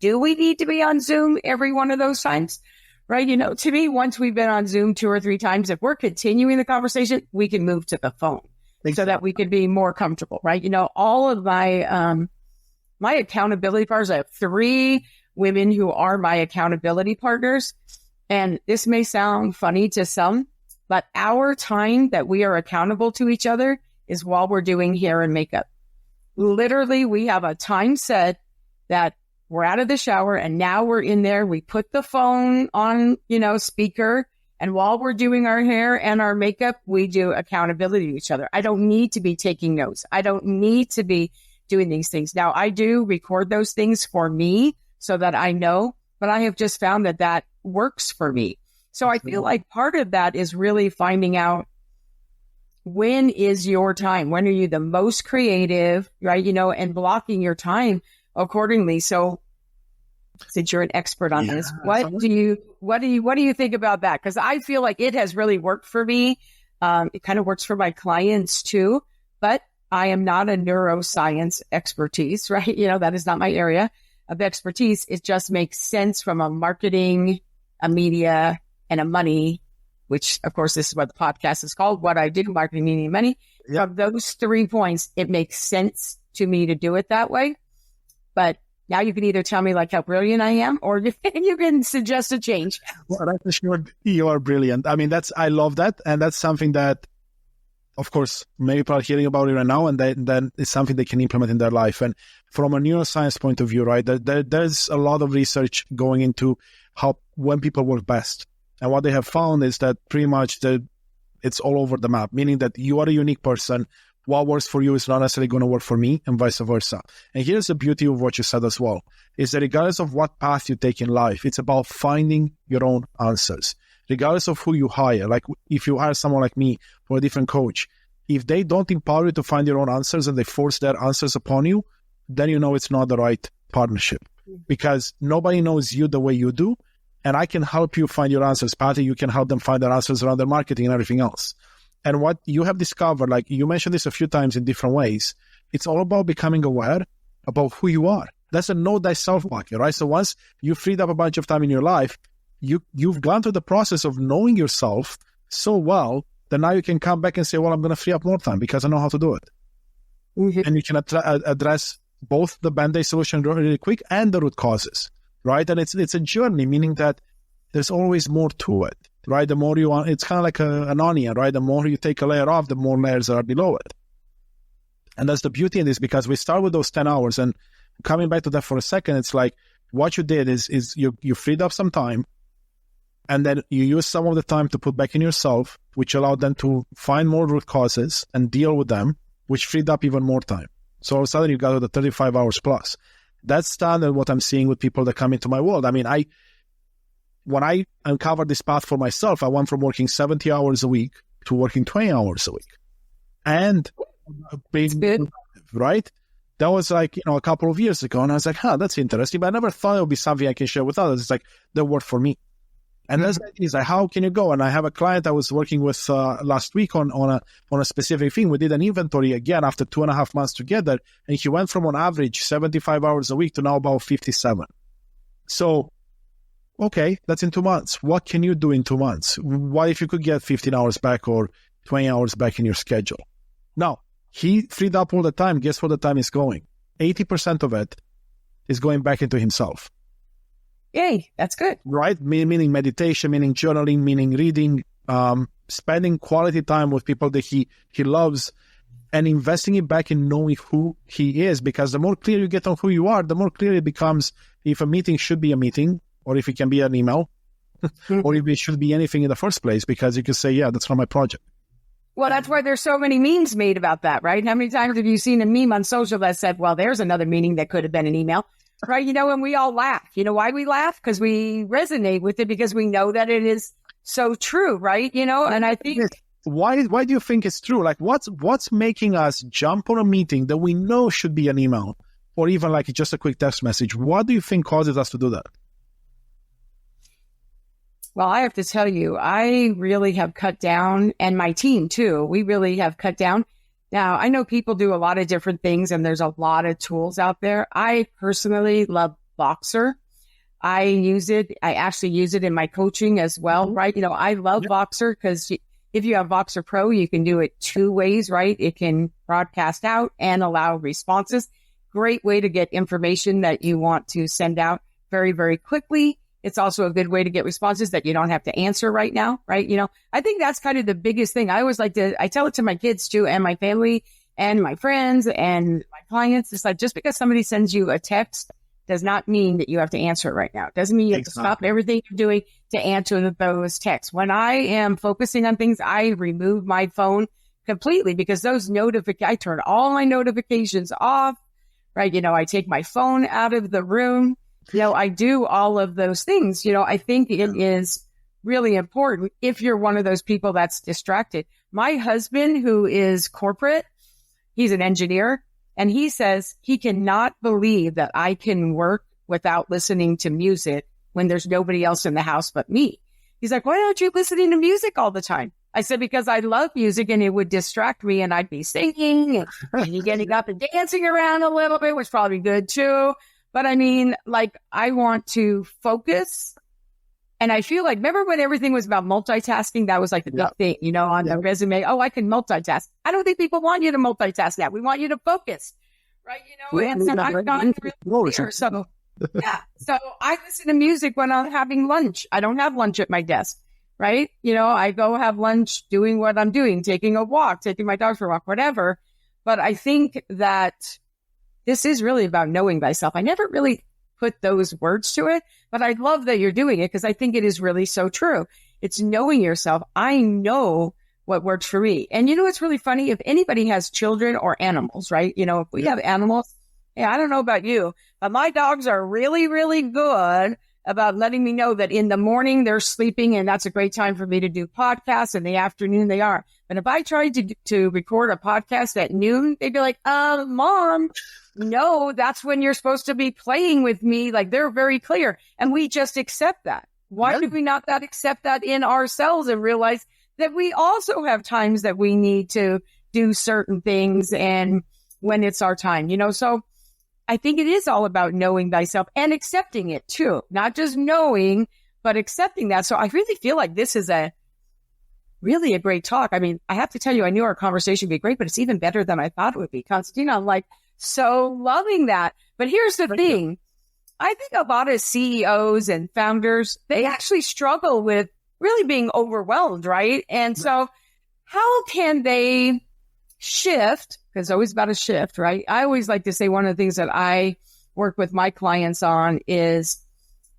Do we need to be on Zoom every one of those times? Right? To me, once we've been on Zoom 2 or 3 times, if we're continuing the conversation, we can move to the phone so that we can be more comfortable, right? All of my, my accountability partners, I have 3 women who are my accountability partners. And this may sound funny to some, but our time that we are accountable to each other is while we're doing hair and makeup. Literally, we have a time set that we're out of the shower and now we're in there. We put the phone on, speaker. And while we're doing our hair and our makeup, we do accountability to each other. I don't need to be taking notes. I don't need to be doing these things. Now, I do record those things for me so that I know, but I have just found that works for me. So I feel like part of that is really finding out when is your time? When are you the most creative, right? And blocking your time accordingly. So since you're an expert on this, what do you think about that? Because I feel like it has really worked for me. It kind of works for my clients too, but I am not a neuroscience expertise, right? That is not my area of expertise. It just makes sense from a marketing, a media, and a money, which of course, this is what the podcast is called, What I Do, Marketing, Media, and Money. Yep. From those 3 points, it makes sense to me to do it that way. But now you can either tell me like how brilliant I am, or you can suggest a change. Well, that's for sure. You are brilliant. I mean, I love that. And that's something that, of course, many people are hearing about it right now, and then it's something they can implement in their life. And from a neuroscience point of view, right, there's a lot of research going into when people work best. And what they have found is that pretty much it's all over the map, meaning that you are a unique person. What works for you is not necessarily going to work for me, and vice versa. And here's the beauty of what you said as well, is that regardless of what path you take in life, it's about finding your own answers. Regardless of who you hire, like if you hire someone like me or a different coach, if they don't empower you to find your own answers and they force their answers upon you, then it's not the right partnership, because nobody knows you the way you do. And I can help you find your answers. Patty, you can help them find their answers around their marketing and everything else. And what you have discovered, like you mentioned this a few times in different ways, it's all about becoming aware about who you are. That's a know thyself market, right? So once you freed up a bunch of time in your life, you've gone through the process of knowing yourself so well that now you can come back and say, well, I'm going to free up more time because I know how to do it. Mm-hmm. And you can address both the Band-Aid solution really quick and the root causes, right? And it's a journey, meaning that there's always more to it. Right, the more you want, it's kind of like an onion, right? The more you take a layer off, the more layers are below it. And that's the beauty in this, because we start with those 10 hours, and coming back to that for a second, it's like what you did is you freed up some time, and then you use some of the time to put back in yourself, which allowed them to find more root causes and deal with them, which freed up even more time. So all of a sudden you got to the 35 hours plus. That's standard what I'm seeing with people that come into my world. I mean, when I uncovered this path for myself, I went from working 70 hours a week to working 20 hours a week. And being, right? That was like, a couple of years ago. And I was like, that's interesting. But I never thought it would be something I can share with others. It's like, that worked for me. And that's the idea, is like, how can you go? And I have a client I was working with last week on a specific thing. We did an inventory again after 2.5 months together. And he went from on average 75 hours a week to now about 57. So, okay, that's in 2 months. What can you do in 2 months? What if you could get 15 hours back or 20 hours back in your schedule? Now, he freed up all the time. Guess where the time is going? 80% of it is going back into himself. Yay, that's good. Right? Meaning meditation, meaning journaling, meaning reading, spending quality time with people that he loves, and investing it back in knowing who he is. Because the more clear you get on who you are, the more clear it becomes if a meeting should be a meeting, or if it can be an email, or if it should be anything in the first place, because you can say, yeah, that's not my project. Well, that's why there's so many memes made about that, right? How many times have you seen a meme on social that said, well, there's another meeting that could have been an email, right? And we all laugh. You know why we laugh? Because we resonate with it, because we know that it is so true, right? And I think... Why do you think it's true? Like, what's making us jump on a meeting that we know should be an email, or even like just a quick text message? What do you think causes us to do that? Well, I have to tell you, I really have cut down, and my team too, we really have cut down. Now, I know people do a lot of different things, and there's a lot of tools out there. I personally love Voxer. I actually use it in my coaching as well, right? I love Voxer because if you have Voxer Pro, you can do it 2 ways, right? It can broadcast out and allow responses. Great way to get information that you want to send out very, very quickly. It's also a good way to get responses that you don't have to answer right now, right? I think that's kind of the biggest thing. I tell it to my kids too, and my family and my friends and my clients. It's like, just because somebody sends you a text does not mean that you have to answer it right now. It doesn't mean you have to stop everything you're doing to answer those texts. When I am focusing on things, I remove my phone completely because those I turn all my notifications off, right? I take my phone out of the room. I do all of those things. I think it is really important if you're one of those people that's distracted. My husband, who is corporate, he's an engineer, and he says he cannot believe that I can work without listening to music when there's nobody else in the house but me. He's like, why aren't you listening to music all the time? I said, because I love music and it would distract me and I'd be singing and getting up and dancing around a little bit, was probably good too. But I mean, I want to focus. And I feel like, remember when everything was about multitasking? That was the big thing, on the resume. Oh, I can multitask. I don't think people want you to multitask now. We want you to focus, right? And so I've gotten really clear. So, yeah. So I listen to music when I'm having lunch. I don't have lunch at my desk, right? I go have lunch doing what I'm doing, taking a walk, taking my dog for a walk, whatever. But I think that this is really about knowing thyself. I never really put those words to it, but I love that you're doing it because I think it is really so true. It's knowing yourself. I know what works for me. And it's really funny if anybody has children or animals, right? If we have animals, I don't know about you, but my dogs are really, really good about letting me know that in the morning they're sleeping and that's a great time for me to do podcasts. In the afternoon they are. But if I tried to record a podcast at noon, they'd be like, Mom, no, that's when you're supposed to be playing with me. They're very clear. And we just accept that. Why did we not accept that in ourselves and realize that we also have times that we need to do certain things and when it's our time, So I think it is all about knowing thyself and accepting it too. Not just knowing, but accepting that. So I really feel like this is really a great talk. I mean, I have to tell you, I knew our conversation would be great, but it's even better than I thought it would be. Constantin, I'm so loving that. But here's the thing. I think a lot of CEOs and founders, they actually struggle with really being overwhelmed, right? And so how can they shift? Because it's always about a shift, right? I always like to say one of the things that I work with my clients on is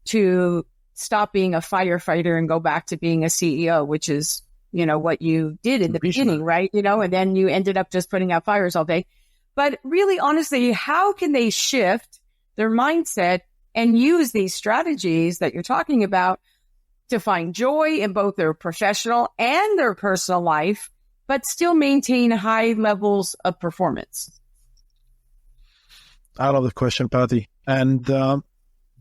to stop being a firefighter and go back to being a CEO, which is, what you did in the beginning, right? And then you ended up just putting out fires all day. But really, honestly, how can they shift their mindset and use these strategies that you're talking about to find joy in both their professional and their personal life, but still maintain high levels of performance? I love the question, Patty. And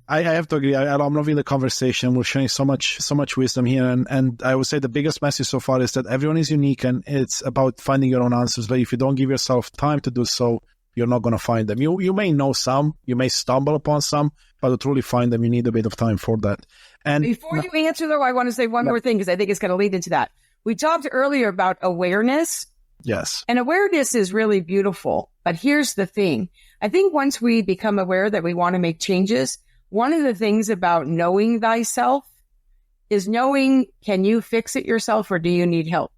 I have to agree. I'm loving the conversation. We're sharing so much wisdom here. And I would say the biggest message so far is that everyone is unique and it's about finding your own answers. But if you don't give yourself time to do so, you're not going to find them. You may know some, you may stumble upon some, but to truly find them, you need a bit of time for that. And before you answer though, I want to say one more thing because I think it's going to lead into that. We talked earlier about awareness. Yes. And awareness is really beautiful. But here's the thing. I think once we become aware that we want to make changes, one of the things about knowing thyself is knowing, can you fix it yourself or do you need help?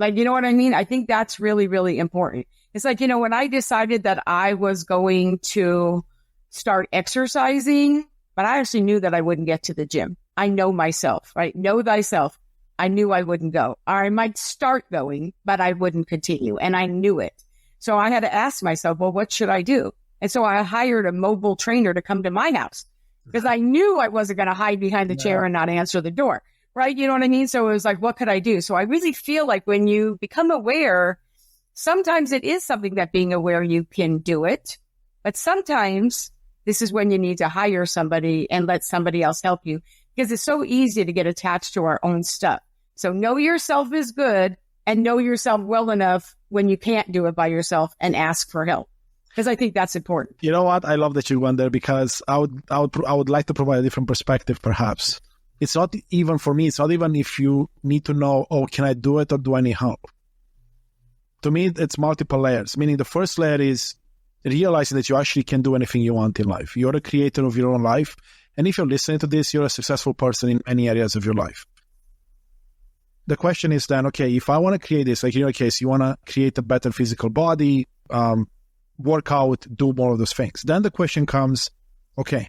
You know what I mean? I think that's really, really important. It's when I decided that I was going to start exercising, but I actually knew that I wouldn't get to the gym. I know myself, right? Know thyself. I knew I wouldn't go. Or I might start going, but I wouldn't continue. And I knew it. So I had to ask myself, well, what should I do? And so I hired a mobile trainer to come to my house because I knew I wasn't going to hide behind the chair and not answer the door, right? You know what I mean? So it was what could I do? So I really feel like when you become aware, sometimes it is something that being aware you can do it, but sometimes this is when you need to hire somebody and let somebody else help you because it's so easy to get attached to our own stuff. So know yourself is good and know yourself well enough when you can't do it by yourself and ask for help. Because I think that's important. You know what? I love that you went there because I would like to provide a different perspective, perhaps. It's not even for me. It's not even if you need to know, can I do it or do I need help? To me, it's multiple layers. Meaning the first layer is realizing that you actually can do anything you want in life. You're the creator of your own life. And if you're listening to this, you're a successful person in many areas of your life. The question is then, if I want to create this, like in your case, you want to create a better physical body, work out, do more of those things. Then the question comes, okay,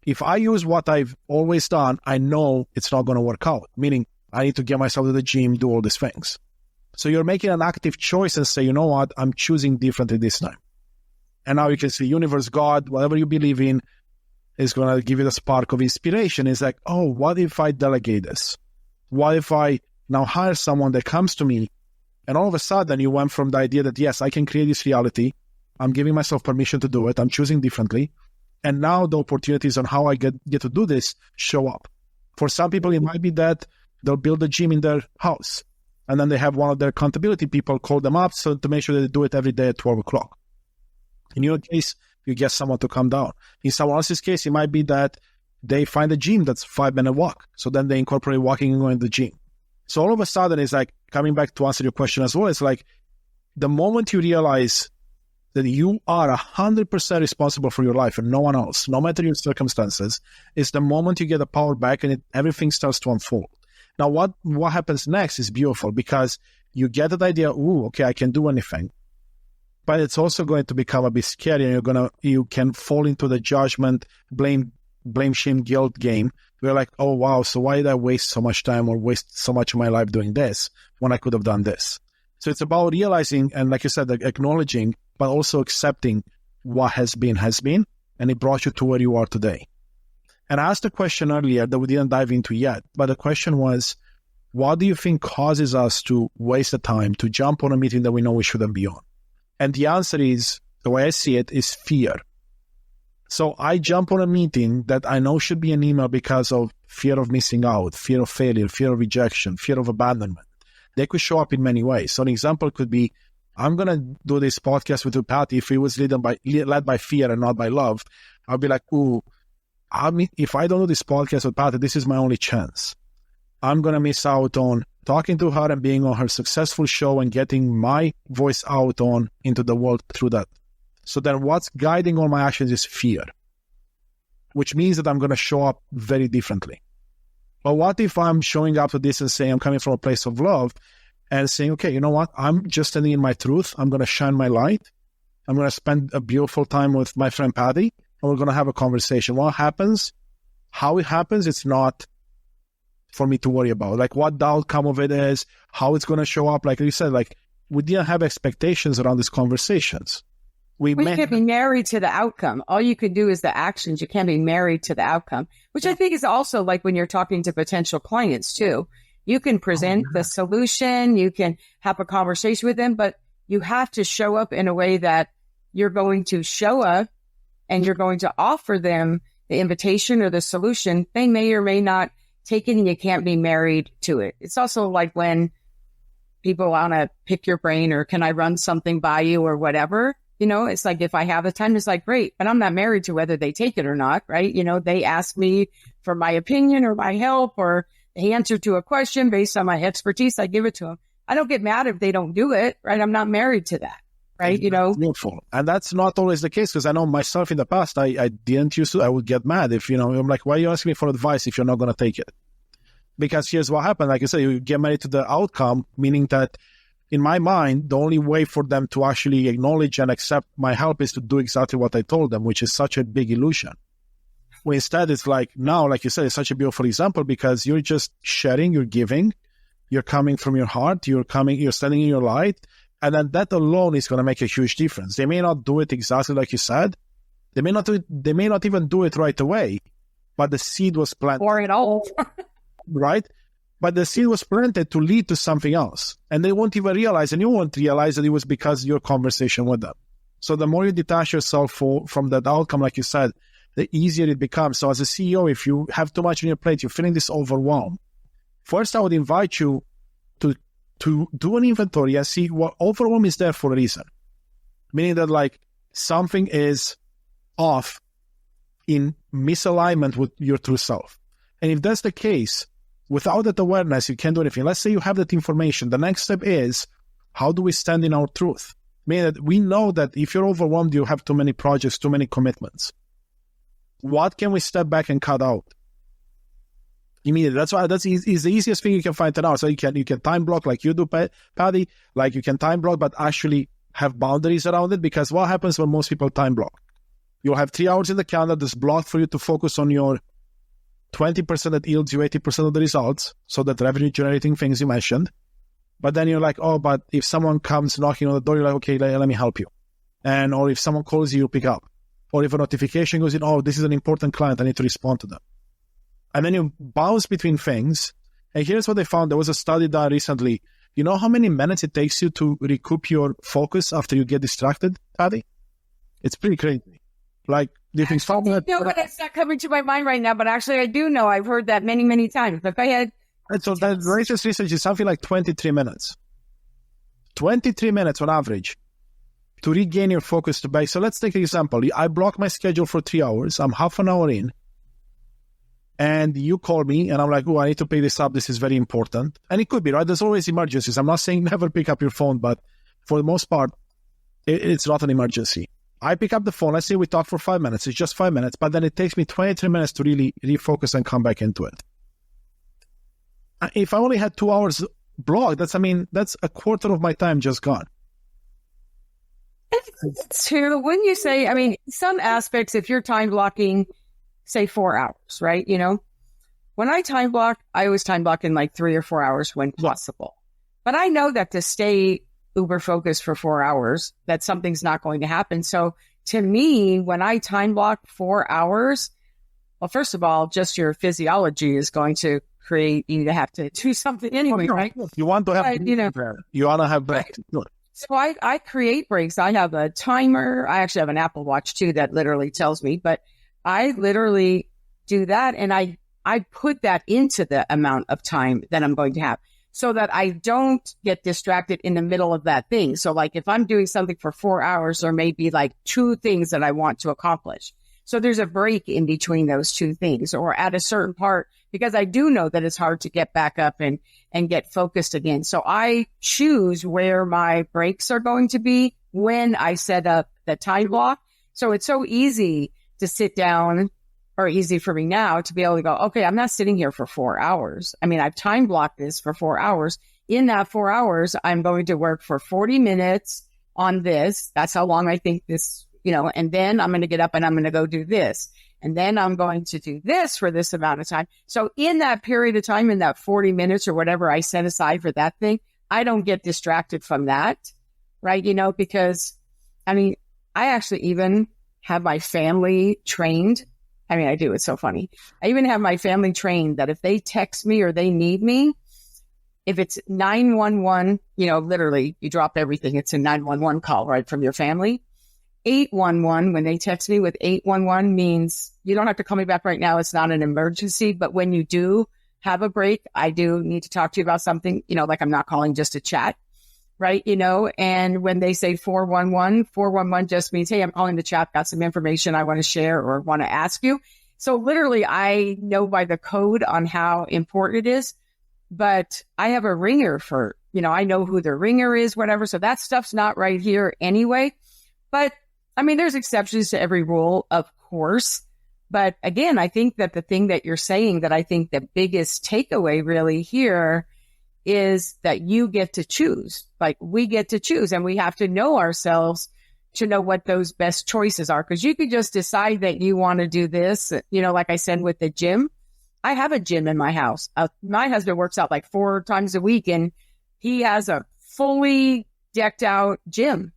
if I use what I've always done, I know it's not going to work out, meaning I need to get myself to the gym, do all these things. So you're making an active choice and say, you know what, I'm choosing differently this time. And now you can see universe, God, whatever you believe in is going to give you the spark of inspiration. It's like, oh, what if I delegate this? What if I now hire someone that comes to me? And all of a sudden you went from the idea that, yes, I can create this reality. I'm giving myself permission to do it. I'm choosing differently. And now the opportunities on how I get to do this show up. For some people, it might be that they'll build a gym in their house. And then they have one of their accountability people call them up so to make sure that they do it every day at 12 o'clock. In your case, you get someone to come down. In someone else's case, it might be that they find a gym that's 5-minute walk. So then they incorporate walking and going to the gym. So all of a sudden, it's like, coming back to answer your question as well, it's like the moment you realize that you are 100% responsible for your life and no one else, no matter your circumstances, is the moment you get the power back and everything starts to unfold. Now, what happens next is beautiful because you get that idea, ooh, okay, I can do anything. But it's also going to become a bit scary and you can fall into the judgment, blame, shame, guilt game. We're like, oh, wow, so why did I waste so much time or waste so much of my life doing this when I could have done this? So it's about realizing, and like you said, acknowledging, but also accepting what has been, and it brought you to where you are today. And I asked a question earlier that we didn't dive into yet, but the question was, what do you think causes us to waste the time, to jump on a meeting that we know we shouldn't be on? And the answer is, the way I see it, is fear. So I jump on a meeting that I know should be an email because of fear of missing out, fear of failure, fear of rejection, fear of abandonment. They could show up in many ways. So an example could be, I'm going to do this podcast with Patty. If it was led by fear and not by love, I'll be like, ooh, if I don't do this podcast with Patty, this is my only chance. I'm going to miss out on talking to her and being on her successful show and getting my voice out into the world through that. So then what's guiding all my actions is fear, which means that I'm going to show up very differently. But what if I'm showing up to this and saying I'm coming from a place of love and saying, okay, you know what? I'm just standing in my truth. I'm going to shine my light. I'm going to spend a beautiful time with my friend Patty, and we're going to have a conversation. What happens, how it happens, it's not for me to worry about. Like what the outcome of it is, how it's going to show up. Like you said, like we didn't have expectations around these conversations. We can't be married to the outcome. All you can do is the actions. You can't be married to the outcome, which I think is also like when you're talking to potential clients too. You can present the solution, you can have a conversation with them, but you have to show up in a way that you're going to show up and you're going to offer them the invitation or the solution. They may or may not take it and you can't be married to it. It's also like when people want to pick your brain or can I run something by you or whatever. You know, it's like if I have the time, it's like, great, but I'm not married to whether they take it or not, right? You know, they ask me for my opinion or my help or the answer to a question based on my expertise. I give it to them. I don't get mad if they don't do it, right? I'm not married to that, right? You know, beautiful. And that's not always the case because I know myself in the past, I didn't used to, I would get mad if, you know, I'm like, why are you asking me for advice if you're not going to take it? Because here's what happened. Like I said, you get married to the outcome, meaning that in my mind, the only way for them to actually acknowledge and accept my help is to do exactly what I told them, which is such a big illusion. Well, instead, it's like now, like you said, it's such a beautiful example because you're just sharing, you're giving, you're coming from your heart, you're standing in your light, and then that alone is going to make a huge difference. They may not do it exactly like you said. They may not even do it right away, but the seed was planted. Or it all. Right? But the seed was planted to lead to something else. And they won't even realize, and you won't realize that it was because of your conversation with them. So the more you detach yourself from that outcome, like you said, the easier it becomes. So as a CEO, if you have too much on your plate, you're feeling this overwhelm. First, I would invite you to do an inventory and see what overwhelm is there for a reason. Meaning that like something is off in misalignment with your true self. And if that's the case, without that awareness, you can't do anything. Let's say you have that information. The next step is, how do we stand in our truth? Meaning that we know that if you're overwhelmed, you have too many projects, too many commitments. What can we step back and cut out? Immediately. That's the easiest thing you can find out. So you can time block like you do, Patty. Like you can time block, but actually have boundaries around it. Because what happens when most people time block? You'll have 3 hours in the calendar that's blocked for you to focus on your 20% that yields you 80% of the results. So that revenue generating things you mentioned. But then you're like, oh, but if someone comes knocking on the door, you're like, okay, let me help you. Or if someone calls you, you pick up. Or if a notification goes in, oh, this is an important client, I need to respond to them. And then you bounce between things. And here's what they found. There was a study done recently. You know how many minutes it takes you to recoup your focus after you get distracted, Tadi? It's pretty crazy. Like, do you think No, but it's not coming to my mind right now. But actually, I do know. I've heard that many, many times. But go ahead. And so that latest research is something like 23 minutes. 23 minutes on average to regain your focus to base. So let's take an example. I block my schedule for 3 hours. I'm half an hour in. And you call me and I'm like, oh, I need to pick this up. This is very important. And it could be, right? There's always emergencies. I'm not saying never pick up your phone, but for the most part, it's not an emergency. I pick up the phone. Let's say we talk for 5 minutes. It's just 5 minutes, but then it takes me 23 minutes to really refocus and come back into it. If I only had 2 hours blocked, that's a quarter of my time just gone. It's true. When you say, some aspects, if you're time blocking, say 4 hours, right? When I time block, I always time block in like 3 or 4 hours when possible. But I know that to stay uber focused for 4 hours, that something's not going to happen. So to me, when I time block 4 hours, well, first of all, just your physiology is going to create you to have to do something anyway, right? You want to have, you want to have break. Right. So I create breaks. I have a timer. I actually have an Apple Watch too that literally tells me, but I literally do that. And I put that into the amount of time that I'm going to have so that I don't get distracted in the middle of that thing. So like if I'm doing something for 4 hours, there may be like 2 things that I want to accomplish. So there's a break in between those 2 things or at a certain part, because I do know that it's hard to get back up and get focused again. So I choose where my breaks are going to be when I set up the time block. So it's so easy to sit down, or easy for me now to be able to go, okay, I'm not sitting here for 4 hours. I've time blocked this for 4 hours. In that 4 hours, I'm going to work for 40 minutes on this. That's how long I think this, and then I'm going to get up and I'm going to go do this. And then I'm going to do this for this amount of time. So in that period of time, in that 40 minutes or whatever I set aside for that thing, I don't get distracted from that, right? Because I actually even have my family trained. I do. It's so funny. I even have my family trained that if they text me or they need me, if it's 911, literally you drop everything. It's a 911 call, right, from your family. 811, when they text me with 811 means you don't have to call me back right now. It's not an emergency. But when you do have a break, I do need to talk to you about something, like I'm not calling just to chat, right? And when they say 411 just means, hey, I'm calling the chat, got some information I want to share or want to ask you. So literally I know by the code on how important it is, but I have a ringer for, I know who the ringer is, whatever. So that stuff's not right here anyway. But there's exceptions to every rule, of course. But again, I think that the thing that you're saying that I think the biggest takeaway really here is that you get to choose. Like we get to choose, and we have to know ourselves to know what those best choices are. Because you could just decide that you want to do this, like I said with the gym. I have a gym in my house. My husband works out like 4 times a week, and he has a fully decked out gym,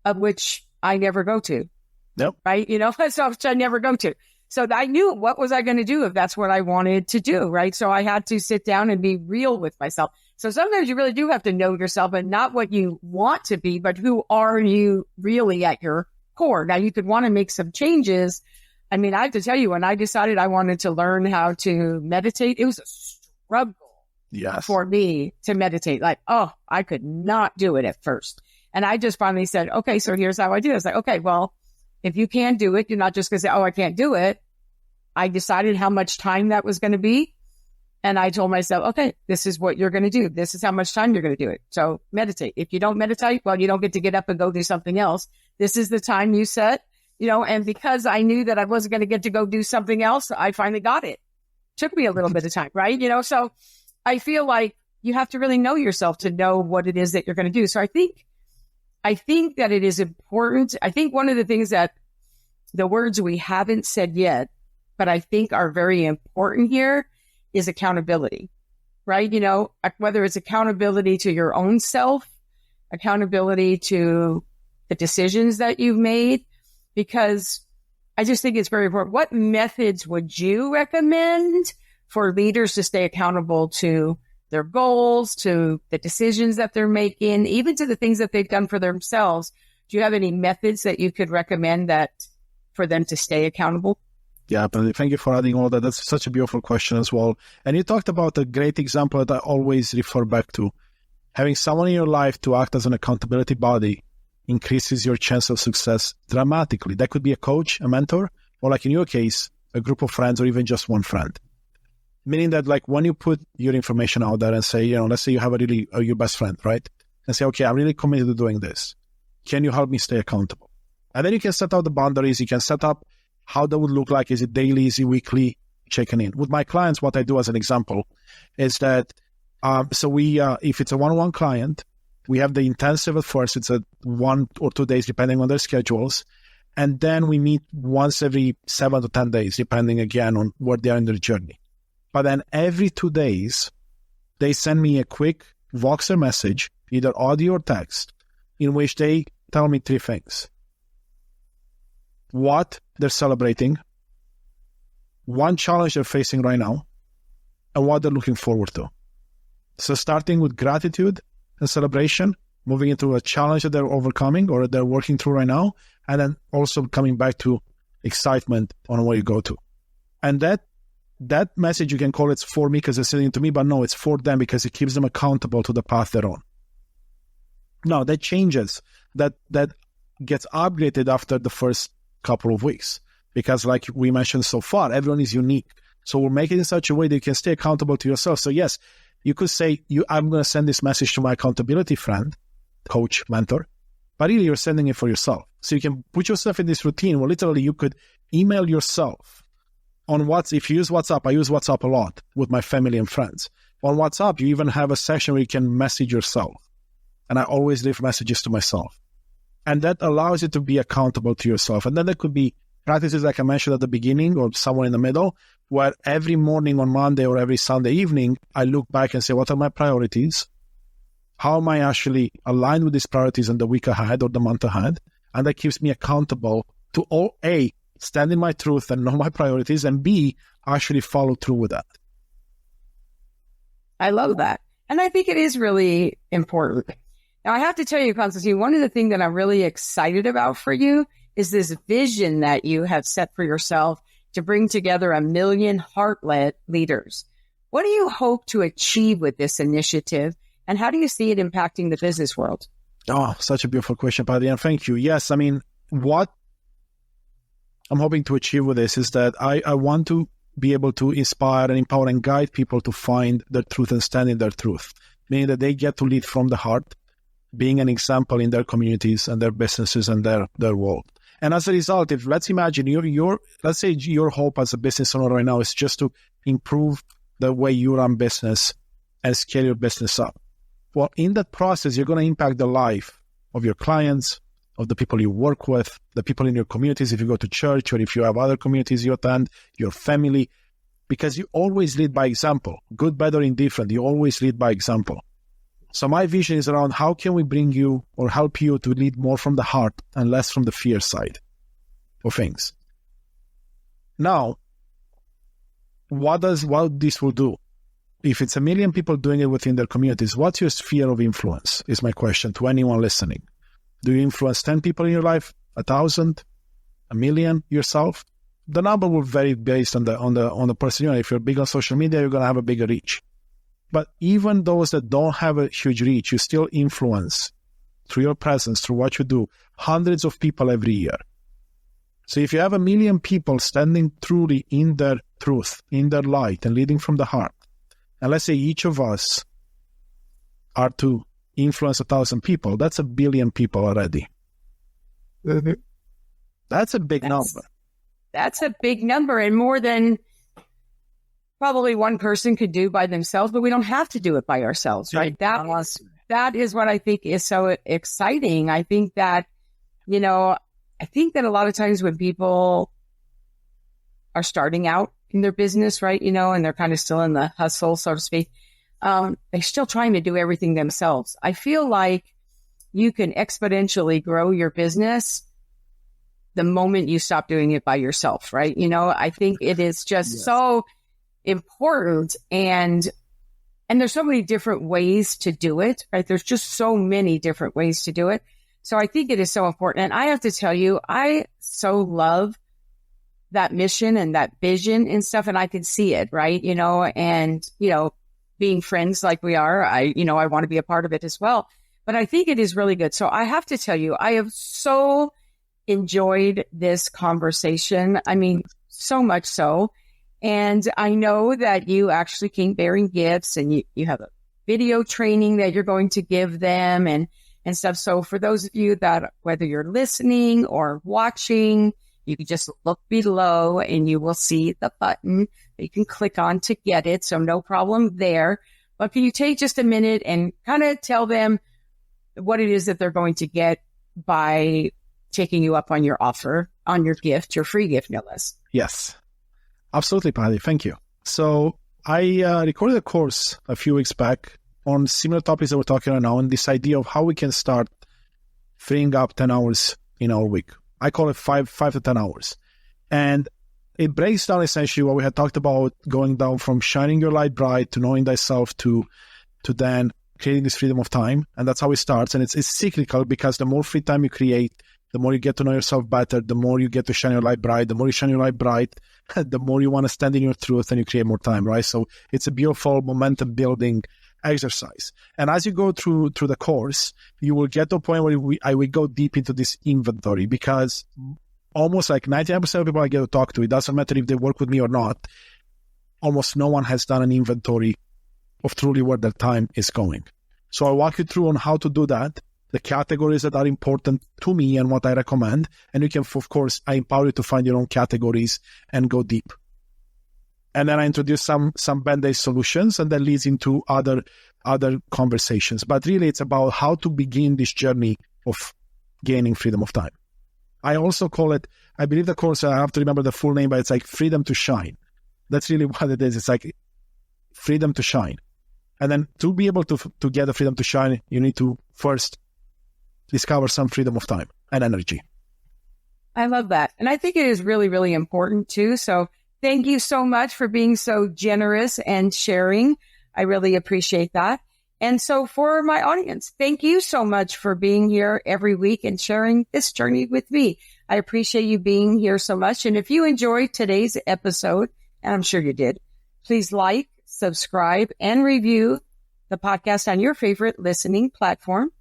of which I never go to. Nope. Right? So I never go to. So I knew what was I going to do if that's what I wanted to do, right? So I had to sit down and be real with myself. So sometimes you really do have to know yourself, and not what you want to be, but who are you really at your core. Now you could want to make some changes. I have to tell you, when I decided I wanted to learn how to meditate, it was a struggle for me to meditate. Like, I could not do it at first. And I just finally said, okay, so here's how I do it. It's like, okay, well, if you can't do it, you're not just going to say, I can't do it. I decided how much time that was going to be. And I told myself, okay, this is what you're going to do. This is how much time you're going to do it. So meditate. If you don't meditate, well, you don't get to get up and go do something else. This is the time you set, and because I knew that I wasn't going to get to go do something else, I finally got it. Took me a little bit of time, right? So I feel like you have to really know yourself to know what it is that you're going to do. So I think that it is important. I think one of the things that the words we haven't said yet, but I think are very important here is accountability, right? Whether it's accountability to your own self, accountability to the decisions that you've made, because I just think it's very important. What methods would you recommend for leaders to stay accountable to their goals, to the decisions that they're making, even to the things that they've done for themselves? Do you have any methods that you could recommend that for them to stay accountable? Yeah, but thank you for adding all that. That's such a beautiful question as well. And you talked about a great example that I always refer back to. Having someone in your life to act as an accountability body increases your chance of success dramatically. That could be a coach, a mentor, or like in your case, a group of friends or even just one friend. Meaning that like when you put your information out there and say, let's say you have your best friend, right? And say, okay, I'm really committed to doing this. Can you help me stay accountable? And then you can set out the boundaries. You can set up how that would look like. Is it daily? Is it weekly? Checking in. With my clients, what I do as an example is that, if it's a one-on-one client, we have the intensive at first. It's a 1 or 2 days, depending on their schedules. And then we meet once every 7 to 10 days, depending again on where they are in their journey. But then every 2 days, they send me a quick Voxer message, either audio or text, in which they tell me 3 things. What they're celebrating, one challenge they're facing right now, and what they're looking forward to. So starting with gratitude and celebration, moving into a challenge that they're overcoming or they're working through right now, and then also coming back to excitement on where you go to. And that message, you can call it's for me because it's sending to me, but no, it's for them because it keeps them accountable to the path they're on. Now, that changes. That gets upgraded after the first couple of weeks because like we mentioned so far, everyone is unique. So we'll make it in such a way that you can stay accountable to yourself. So yes, you could say, I'm going to send this message to my accountability friend, coach, mentor, but really you're sending it for yourself. So you can put yourself in this routine where literally you could email yourself on WhatsApp. If you use WhatsApp, I use WhatsApp a lot with my family and friends. On WhatsApp, you even have a section where you can message yourself. And I always leave messages to myself. And that allows you to be accountable to yourself. And then there could be practices like I mentioned at the beginning or somewhere in the middle, where every morning on Monday or every Sunday evening, I look back and say, what are my priorities? How am I actually aligned with these priorities in the week ahead or the month ahead? And that keeps me accountable to all, A, stand in my truth and know my priorities, and B, actually follow through with that. I love that. And I think it is really important. Now, I have to tell you, Constantin, one of the things that I'm really excited about for you is this vision that you have set for yourself to bring together 1 million heart-led leaders. What do you hope to achieve with this initiative, and how do you see it impacting the business world? Oh, such a beautiful question, Patty, and thank you. Yes, I mean, what I'm hoping to achieve with this is that I want to be able to inspire and empower and guide people to find their truth and stand in their truth, meaning that they get to lead from the heart, being an example in their communities and their businesses and their world. And as a result, if let's imagine let's say your hope as a business owner right now is just to improve the way you run business and scale your business up. Well, in that process, you're going to impact the life of your clients, of the people you work with, the people in your communities, if you go to church or if you have other communities you attend, your family, because you always lead by example, good, bad, or indifferent. You always lead by example. So my vision is around how can we bring you or help you to lead more from the heart and less from the fear side of things. Now, what this will do? If it's 1 million people doing it within their communities, what's your sphere of influence is my question to anyone listening. Do you influence 10 people in your life, 1,000, 1 million yourself? The number will vary based on the person you are. If you're big on social media, you're going to have a bigger reach. But even those that don't have a huge reach, you still influence through your presence, through what you do, hundreds of people every year. So if you have 1 million people standing truly in their truth, in their light, and leading from the heart, and let's say each of us are to influence 1,000 people, that's 1 billion people already. Mm-hmm. That's a big number. That's a big number, and more than probably one person could do by themselves, but we don't have to do it by ourselves, right? That is what I think is so exciting. I think that, I think that a lot of times when people are starting out in their business, right, and they're kind of still in the hustle, so to speak, they're still trying to do everything themselves. I feel like you can exponentially grow your business the moment you stop doing it by yourself, right? I think it is just so important, and there's so many different ways to do it, right? There's just so many different ways to do it. So I think it is so important. And I have to tell you, I so love that mission and that vision and stuff, and I can see it, right? And, being friends like we are, I want to be a part of it as well. But I think it is really good. So I have to tell you, I have so enjoyed this conversation. I mean, so much so. And I know that you actually came bearing gifts, and you have a video training that you're going to give them and stuff. So for those of you that, whether you're listening or watching, you can just look below and you will see the button that you can click on to get it. So no problem there. But can you take just a minute and kind of tell them what it is that they're going to get by taking you up on your offer, on your gift, your free gift, no less? Yes, absolutely, Patty. Thank you. So I recorded a course a few weeks back on similar topics that we're talking about now, and this idea of how we can start freeing up 10 hours in our week. I call it 5 to 10 hours. And it breaks down essentially what we had talked about, going down from shining your light bright to knowing thyself to then creating this freedom of time. And that's how it starts. And it's cyclical, because the more free time you create, the more you get to know yourself better, the more you get to shine your light bright. The more you shine your light bright, the more you want to stand in your truth, and you create more time, right? So it's a beautiful momentum building exercise. And as you go through the course, you will get to a point where I will go deep into this inventory, because almost like 99% of people I get to talk to, it doesn't matter if they work with me or not, almost no one has done an inventory of truly where their time is going. So I walk you through on how to do that, the categories that are important to me and what I recommend. And you can, of course, I empower you to find your own categories and go deep. And then I introduce some band-aid solutions, and that leads into other conversations. But really, it's about how to begin this journey of gaining freedom of time. I also call it, I believe the course, I have to remember the full name, but it's like freedom to shine. That's really what it is. It's like freedom to shine. And then to be able to get the freedom to shine, you need to first discover some freedom of time and energy. I love that. And I think it is really, really important too. So thank you so much for being so generous and sharing. I really appreciate that. And so for my audience, thank you so much for being here every week and sharing this journey with me. I appreciate you being here so much. And if you enjoyed today's episode, and I'm sure you did, please like, subscribe, and review the podcast on your favorite listening platform.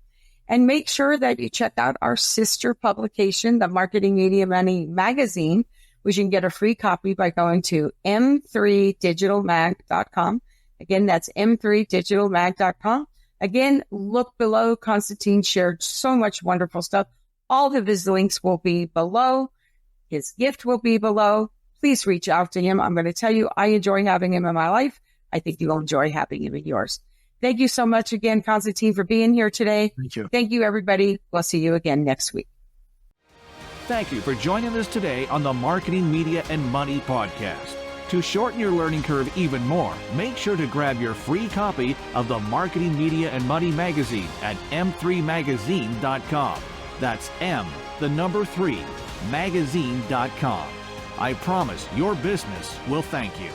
And make sure that you check out our sister publication, the Marketing Media Money magazine, which you can get a free copy by going to m3digitalmag.com. Again, that's m3digitalmag.com. Again, look below. Constantin shared so much wonderful stuff. All of his links will be below. His gift will be below. Please reach out to him. I'm going to tell you, I enjoy having him in my life. I think you'll enjoy having him in yours. Thank you so much again, Constantin, for being here today. Thank you. Thank you, everybody. We'll see you again next week. Thank you for joining us today on the Marketing, Media, and Money podcast. To shorten your learning curve even more, make sure to grab your free copy of the Marketing, Media, and Money magazine at m3magazine.com. That's M3magazine.com. I promise your business will thank you.